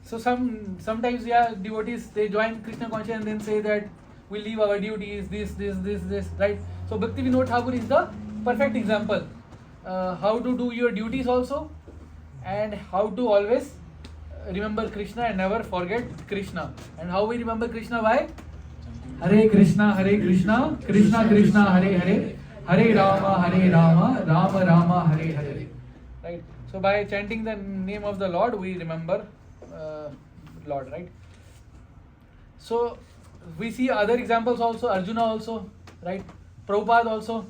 So sometimes devotees, they join Krishna consciousness and then say that we leave our duties, this, right? So Bhakti Vinod Thakur is the perfect example. How to do your duties also, and how to always remember Krishna and never forget Krishna. And how we remember Krishna? By Hare Krishna, Krishna Krishna, Hare Hare, Hare Rama, Rama Rama, Hare Hare. Right? So by chanting the name of the Lord, we remember Lord, right? So we see other examples also, Arjuna also, right? Prabhupada also.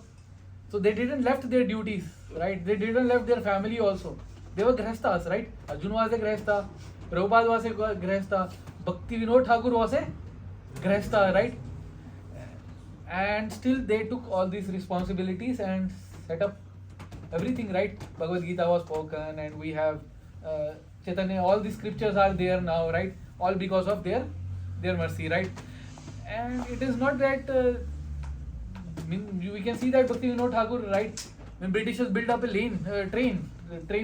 So they didn't left their duties, right? They didn't left their family also. They were grihasthas, right? Arjuna was a grihastha, Prabhupada was a grihastha, Bhakti Vinod Thakur was a grihastha, right? And still they took all these responsibilities and set up everything, right? Bhagavad Gita was spoken, and we have Chaitanya, all the scriptures are there now, right? All because of their mercy, right? And it is not that we can see that Bhakti Vinod Thakur, right? When Britishers built up a train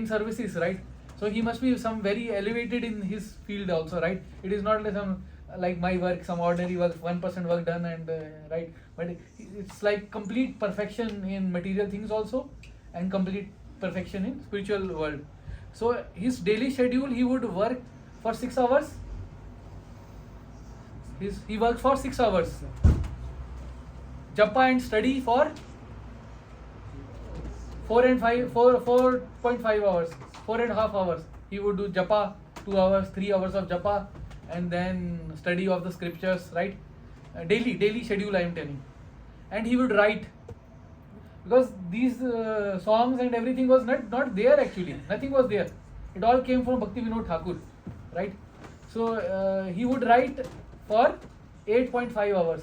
services, right? So he must be some very elevated in his field also, right? It is not like some like my work, some ordinary work, 1% work done, and right? But it's like complete perfection in material things also, and complete perfection in spiritual world. So his daily schedule, he would work for 6 hours. He works for 6 hours. Japa and study for 4.5 hours, 4.5 hours. He would do japa 2 hours, 3 hours of japa, and then study of the scriptures, right? Daily schedule, I am telling. And he would write, because these songs and everything was not there actually. Nothing was there. It all came from Bhakti Vinod Thakur, right? So he would write for 8.5 hours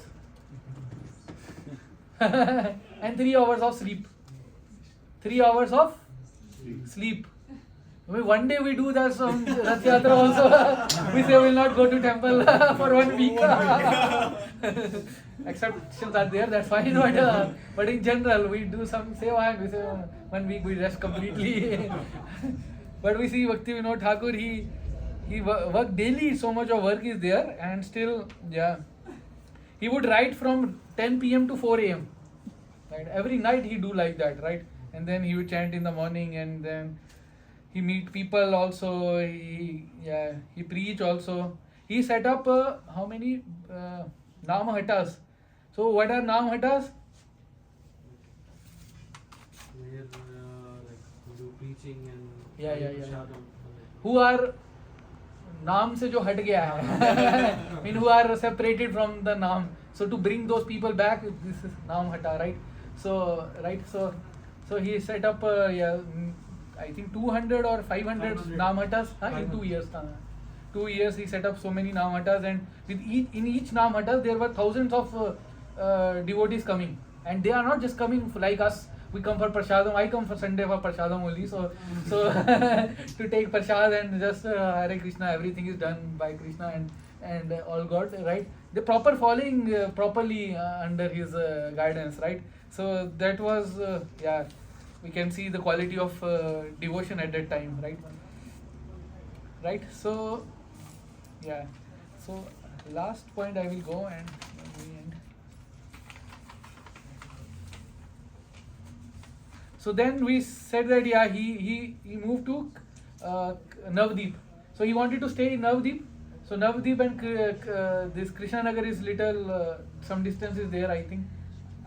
and 3 hours of sleep. 3 hours of sleep. One day we do that some Rath Yatra also. We say we will not go to temple for 1 week. Exceptions are there, that's fine. But in general, we do some seva and we say 1 week we rest completely. But we see Bhakti Vinod Thakur, he worked daily, so much of work is there, and still, he would write from 10 p.m. to 4 a.m. Right? Every night he do like that, right? And then he would chant in the morning, and then he meet people also. He preach also. He set up how many Namahatas? So what are Namahatas? Where like do preaching and Yeah. Who are नाम से जो हट गया है, mean who are separated from the नाम. So to bring those people back, this is नाम हटा, right? So he set up I think 200 or 500 नाम हटास in 2 years. 2 years he set up so many Namhatas, and with in each Namhatas there were thousands of devotees coming, and they are not just coming like us. We come for prasadam. I come for Sunday for prasadam only. So to take prasad and just Hare Krishna, everything is done by Krishna and all God, right? The proper following properly under his guidance, right? So that was yeah, we can see the quality of devotion at that time, right? Right. So yeah. So last point I will go and we end. So then we said that yeah, he moved to Navdeep. So he wanted to stay in Navdeep. So Navdeep and this Krishnanagar is little some distance is there, I think.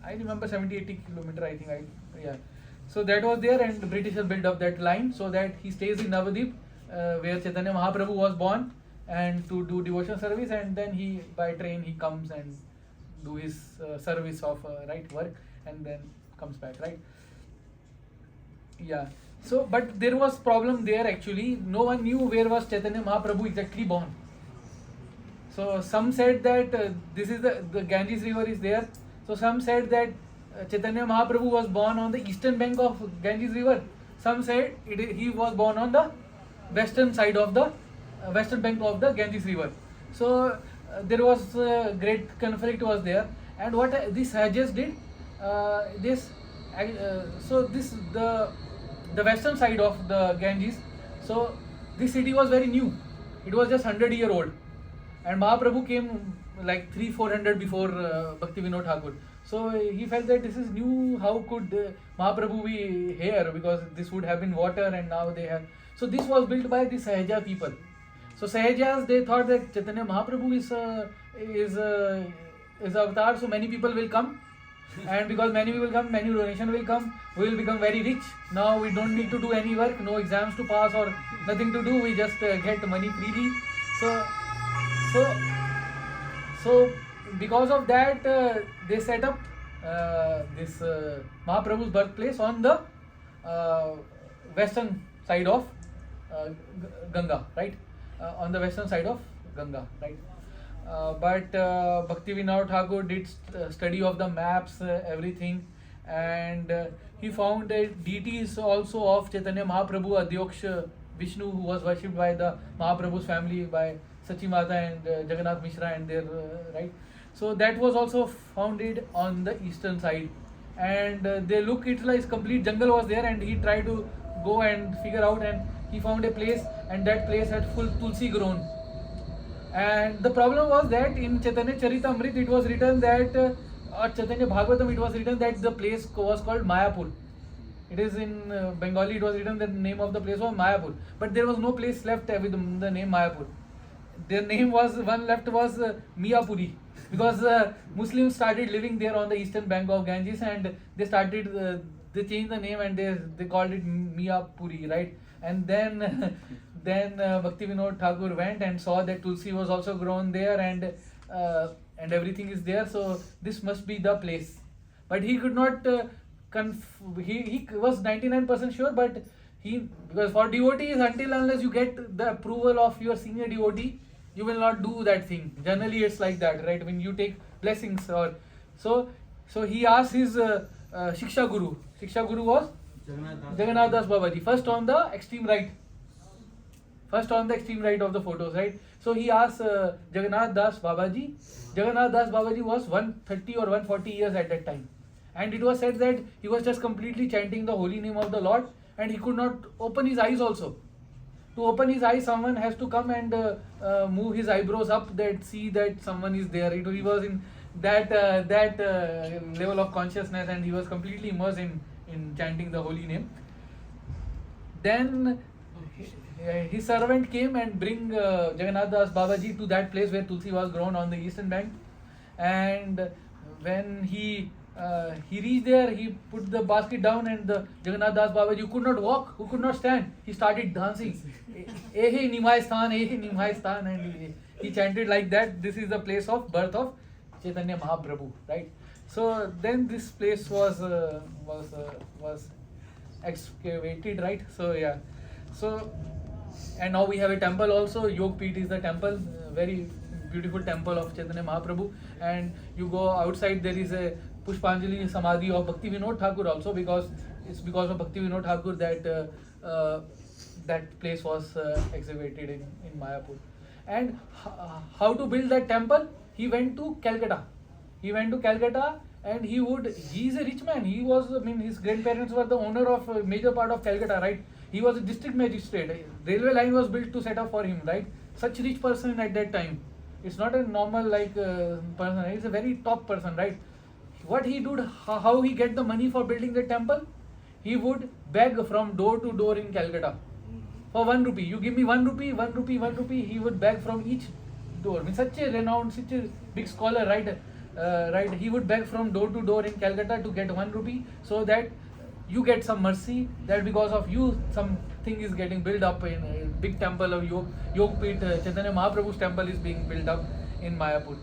I remember 70-80 kilometer, I think. Yeah. So that was there, and the British have built up that line so that he stays in Navdeep, where Chaitanya Mahaprabhu was born, and to do devotion service, and then he by train he comes and do his service of right work, and then comes back, right? Yeah. So, but there was problem there actually. No one knew where was Chaitanya Mahaprabhu exactly born. So some said that this is the Ganges river is there. So some said that Chaitanya Mahaprabhu was born on the eastern bank of Ganges river. Some said he was born on the western side of the western bank of the Ganges river. So there was great conflict was there. And what these sages did, so this the western side of the Ganges. So this city was very new. It was just 100-year-old, and Mahaprabhu came like 300-400 before Bhakti Vinod Thakur. So he felt that this is new. How could Mahaprabhu be here? Because this would have been water, and now they have. So this was built by the Sahaja people. So Sahajas, they thought that Chaitanya Mahaprabhu is avatar. So many people will come. And because many people come, many donation will come, we will become very rich. Now we don't need to do any work, no exams to pass or nothing to do. We just get money freely. So because of that, they set up this Mahaprabhu's birthplace on the western side of Ganga, right? On the western side of Ganga, right? But Bhakti Vinod Thakur did study of the maps, everything, and he found that deities also of Chaitanya Mahaprabhu, Adyoksha Vishnu, who was worshipped by the Mahaprabhu's family, by Sachi Mata and Jagannath Mishra and their right. So that was also founded on the eastern side, and they look it like complete jungle was there, and he tried to go and figure out, and he found a place, and that place had full tulsi grown. And the problem was that in Chaitanya Charitamrita it was written that, or Chaitanya Bhagavatam it was written that the place was called Mayapur. It is in Bengali, it was written that the name of the place was Mayapur. But there was no place left with the name Mayapur. Their name was, one left was Miyapuri. Because Muslims started living there on the eastern bank of Ganges, and they started, they changed the name and they called it Miyapuri, right? And then Bhakti Vinod Thakur went and saw that Tulsi was also grown there, and everything is there. So this must be the place. But he could not. He was 99% sure, but because for devotees, until unless you get the approval of your senior devotee, you will not do that thing. Generally, it's like that, right? When you take blessings or so he asked his Shiksha Guru. Shiksha Guru was Jagannath Das Babaji, first on the extreme right of the photos, right? So he asked Jagannath Das Babaji. Jagannath Das Babaji was 130 or 140 years at that time, and it was said that he was just completely chanting the holy name of the Lord, and he could not open his eyes also. To open his eyes, someone has to come and move his eyebrows up, that see that someone is there. He was in that level of consciousness, and he was completely immersed in chanting the holy name. Then his servant came and bring Jagannath Das Babaji to that place where Tulsi was grown on the eastern bank. And when he reached there, he put the basket down, and the Jagannath Das Babaji, who could not walk, who could not stand, he started dancing. Ehe Nimai Sthan, and he chanted like that. This is the place of birth of Chaitanya Mahaprabhu, right? So then this place was excavated, right? So yeah, so And now we have a temple also. Yog Peeth is the temple, very beautiful temple of Chaitanya Mahaprabhu. And you go outside, there is a Pushpanjali Samadhi of Bhakti Vinod Thakur also, because it's because of Bhakti Vinod Thakur that that place was excavated in Mayapur. And how to build that temple? He went to Calcutta. And he is a rich man. He was, his grandparents were the owner of a major part of Calcutta, right? He was a district magistrate. Railway line was built to set up for him, right? Such rich person at that time. It's not a normal person. He's a very top person, right? What he did, how he get the money for building the temple? He would beg from door to door in Calcutta for 1 rupee. You give me 1 rupee, 1 rupee, 1 rupee. He would beg from each door. Such a renowned, such a big scholar, right? Right. He would beg from door to door in Calcutta to get 1 rupee, so that you get some mercy. That because of you, something is getting built up in a big temple of Yog Peeth. Chaitanya Mahaprabhu's temple is being built up in Mayapur.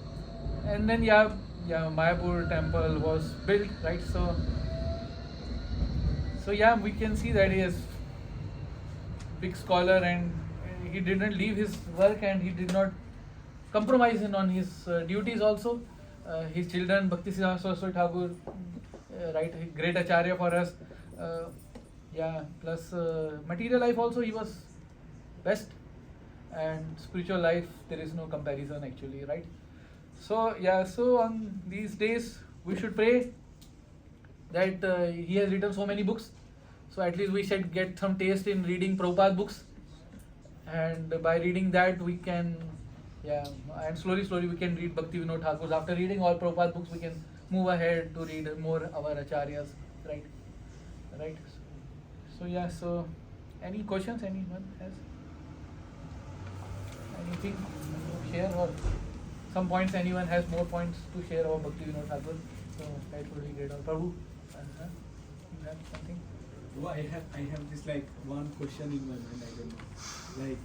And then Mayapur temple was built, right? So we can see that he is big scholar, and he didn't leave his work, and he did not compromise on his duties also. His children, Bhaktisiddhanta Saraswati Thakur, right, great acharya for us. Plus material life also he was best, and spiritual life there is no comparison actually, right? So on these days we should pray that he has written so many books, so at least we should get some taste in reading Prabhupada books, and by reading that we can and slowly we can read Bhakti Vinod Thakur's. After reading all Prabhupada books, we can move ahead to read more our acharyas, right? So any questions anyone has? Anything to share, or some points anyone has more points to share about Bhakti Vinod Thakur? So that would be great. Or Prabhu, you have something? Well, I have this one question in my mind. I don't know.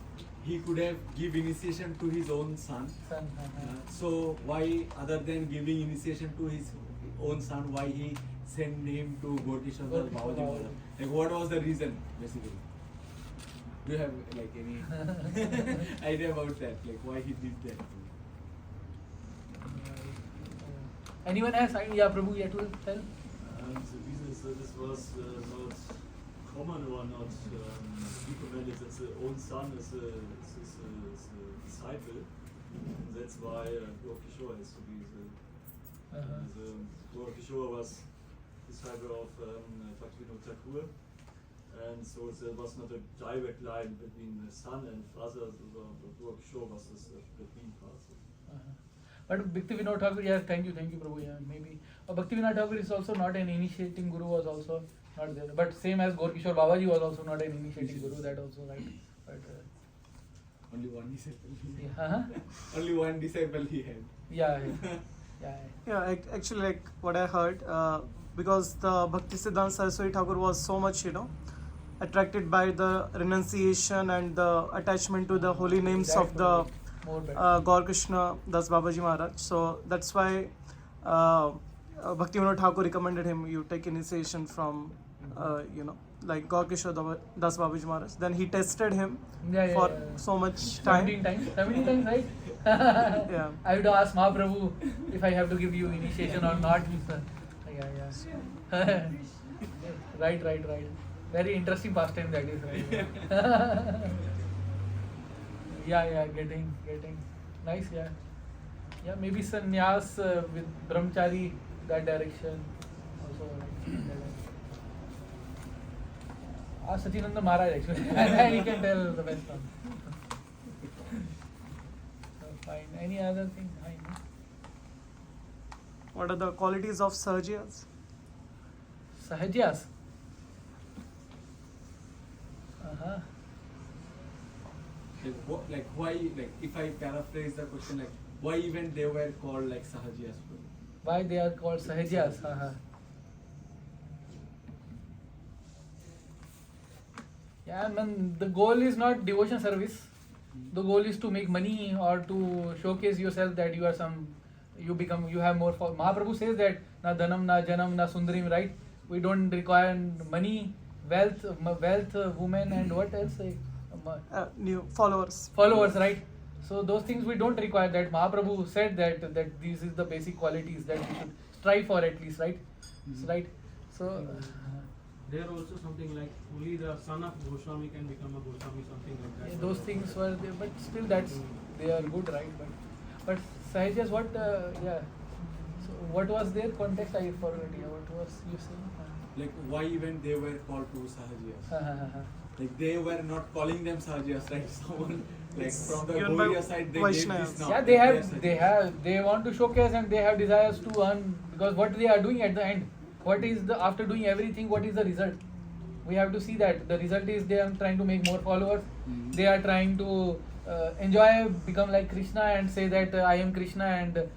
He could have give initiation to his own son. So why, other than giving initiation to his own son, why he sent him to Gorkishore Babaji Maharaj? What was the reason basically? Do you have any idea about that? Why he did that? Anyone has idea? Prabhu, yet will tell. The reason so this was not common or not recommended that the own son is a disciple. And that's why Gorkishore has to be the Gorkishore was disciple of Bhakti Vinod Thakur, and so there was not a direct line between the son and father. So Gorkishore was the between father. But Bhakti Vinod Thakur, thank you Prabhu. Maybe Bhakti Vinod Thakur is also not an initiating guru, was also not there. But same as Gorkishore Babaji was also not an initiating guru, that also, right? But only one disciple. Only one disciple he had. Yeah, actually, what I heard, because the Bhaktisiddhanta Saraswati Thakur was so much, attracted by the renunciation and the attachment to the holy names of the Gaur Krishna Das Babaji Maharaj. So that's why Bhakti Vinod Thakur recommended him, you take initiation from, Gaur Krishna Das Babaji Maharaj. Then he tested him for so much time. 17 times, right? I would ask Mahaprabhu if I have to give you initiation or not. Right. Very interesting pastime that is, right? Getting nice, maybe sannyas with brahmachari, that direction also, right? Sachinanda Maharaj actually. And he can tell the best one. So fine. Any other thing? Fine. What are the qualities of Sahajas? Sahajas? Why, if I paraphrase the question, why even they were called Sahajas? Why they are called Sahajas? The goal is not devotion service. The goal is to make money or to showcase yourself that you have more. Mahaprabhu says that na dhanam, na janam, na sundarim, right? We don't require money, wealth, women, and what else? new followers. Followers, right? So those things we don't require. That Mahaprabhu said that these is the basic qualities that we should strive for at least, right? Right. So There also something like only the son of Goswami can become a Goswami, something like that. those things were there, but still they are good, right? But Sahajas, what? Yeah. So what was their context? I forgot. Yeah, what was you saying? Like why even they were called to Sahajiyas? Like they were not calling them Sahajiyas, right? Someone like from the Given by Gaudiya side they gave Vaishnavas. this now. Yeah, they want to showcase and they have desires to earn, because what they are doing at the end, after doing everything, what is the result? We have to see that the result is they are trying to make more followers. They are trying to enjoy, become like Krishna and say that I am Krishna and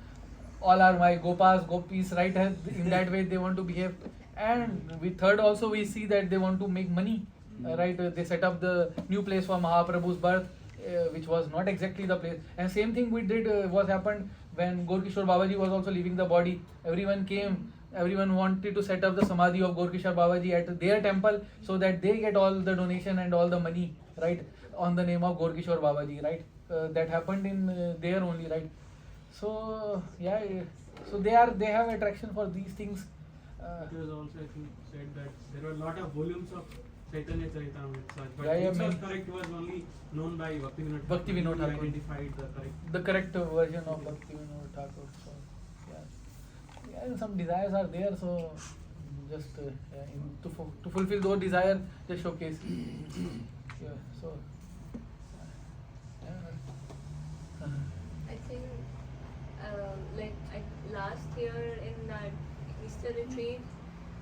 all are my gopis, right? In that way they want to behave. And third also we see that they want to make money, right? They set up the new place for Mahaprabhu's birth, which was not exactly the place. And same thing we did was happened when Gorkishore Babaji was also leaving the body. Everyone came, everyone wanted to set up the samadhi of Gorkishore Babaji at their temple so that they get all the donation and all the money, right, on the name of Gorkishore Babaji, right? That happened in there only, right? So yeah, so they have attraction for these things. It was also, I think, said that there were a lot of volumes of Chaitanya Charitamrita, but Yeah, which was man. correct was only known by Bhaktivinoda Bhakti Vinod He Thakur. identified the correct. The correct version of Bhakti Vinod Thakur. So yeah, and some desires are there. So just to fulfill those desires, just showcase. Yeah. So yeah. I think last year in that Easter retreat,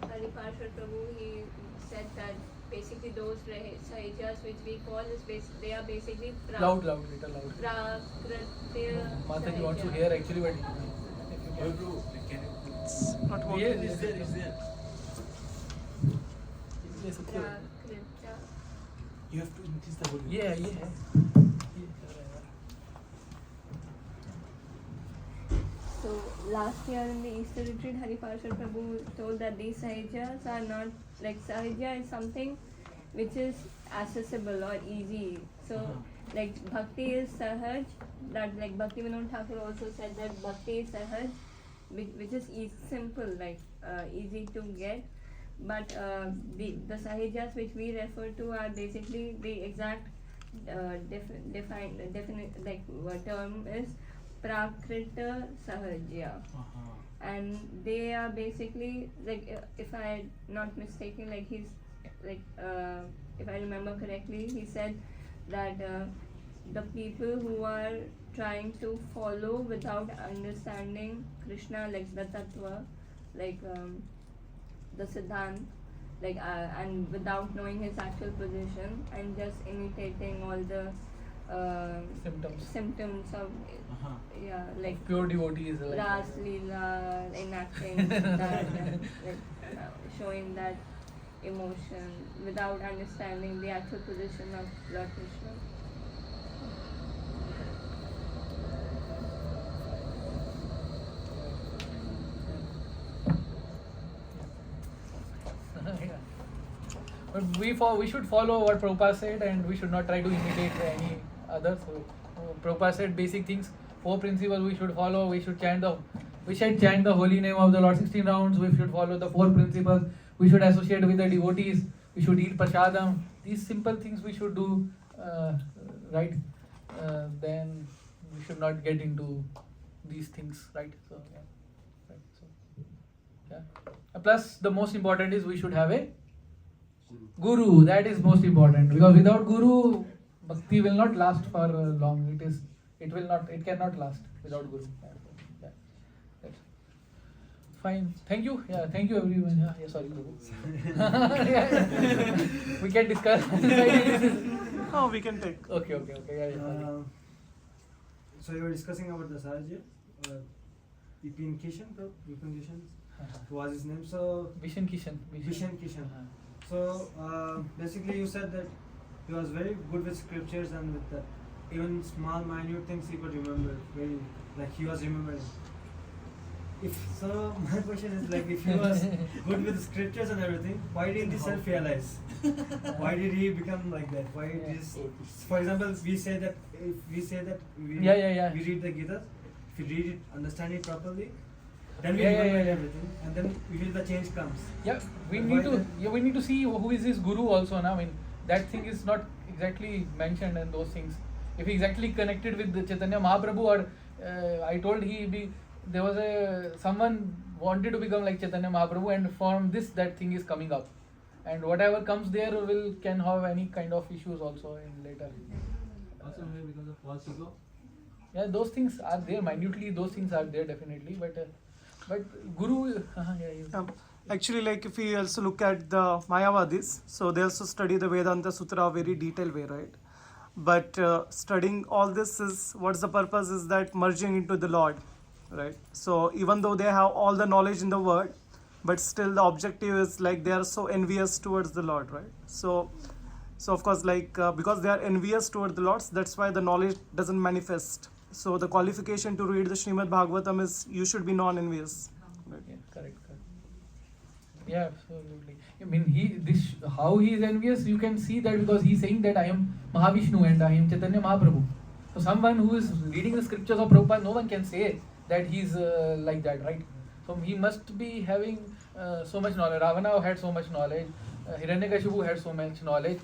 Hariparshad Prabhu, he said that basically those Sahijas which we call they are basically Loud, little loud. Prakritya Mataji wants to Sahija. hear actually, but Oh, bro, like, can you It's not working. Yeah, is there? yes, of course. Prakritya. You have to increase the volume. Yeah. So last year in the Easter retreat, Hariparshad Prabhu told that these Sahijas are not like Sahija is something which is accessible or easy. So like Bhakti is Sahaj, that like Bhakti Vinod Thakur also said that Bhakti is Sahaj, which is simple, like easy to get. But the Sahijas which we refer to are basically the exact definite like term is Prakrita Sahajya. And they are basically like if I'm not mistaken, like he's like if I remember correctly, he said that the people who are trying to follow without understanding Krishna, like the tattva, like the siddhant, like and without knowing his actual position and just imitating all the symptoms of yeah, like Pure devotees. Like Ras Leela, enacting that, showing that emotion without understanding the actual position of Lord Krishna. Yeah. But we should follow what Prabhupada said, and we should not try to imitate any others. So, Prabhupada said basic things, 4 principles we should follow. We should chant the holy name of the Lord 16 rounds. We should follow the 4 principles. We should associate with the devotees. We should eat prasadam. These simple things we should do, right? Then we should not get into these things, right? So yeah, right. So yeah. Plus, the most important is we should have a guru. That is most important, because without guru, bhakti will not last for long. It cannot last without guru. Yeah. That's fine. Thank you. Yeah, thank you everyone. Yeah, sorry. Yeah. We can discuss. Oh, we can take. Okay. Yeah. So you were discussing about the Sahajya, Vipin Kishan was his name. So Vishen Kishan. Kishan. So basically, you said that he was very good with scriptures and with the even small, minute things he could remember. Very like he was remembering. So my question is like, if he was good with scriptures and everything, why didn't he self-realize? Why did he become like that? Why is, for example, we say that we we read the Gita, if we read it, understand it properly, then we remember everything, and then usually the change comes. Yeah, we But need why to then- we need to see who is his guru also. Now, I mean, that thing is not exactly mentioned in those things. If he exactly connected with the Chaitanya Mahaprabhu, or I told there was someone wanted to become like Chaitanya Mahaprabhu, and from this that thing is coming up, and whatever comes there can have any kind of issues also in later. Also maybe because of false ego. Yeah, those things are there minutely. Those things are there definitely, but Guru. Actually, like if we also look at the Mayavadis, so they also study the Vedanta Sutra very detailed way, right? But studying all this is, what's the purpose is that merging into the Lord, right? So even though they have all the knowledge in the world, but still the objective is like they are so envious towards the Lord, right? So of course, like because they are envious towards the Lord, that's why the knowledge doesn't manifest. So the qualification to read the Srimad Bhagavatam is you should be non-envious. Right? Yeah, correct. Yeah, absolutely. I mean, how he is envious, you can see that because he is saying that I am Mahavishnu and I am Chaitanya Mahaprabhu. So someone who is reading the scriptures of Prabhupada, no one can say that he is like that, right? So he must be having so much knowledge. Ravana had so much knowledge. Hiranyakashipu had so much knowledge,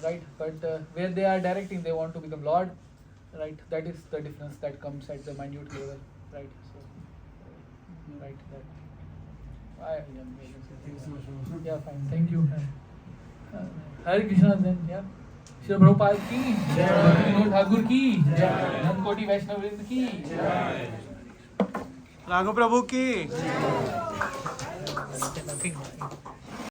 right? But where they are directing, they want to become Lord, right? That is the difference that comes at the minute level, right? So, right, that. Yeah, fine. Thank you. Hare Krishna then, yeah. Shri Prabhupada ki Jai. Vinod Thakur ki Jai. Nand Koti Vaishnav Vrind ki Jai. Raghu Prabhu ki Nothing.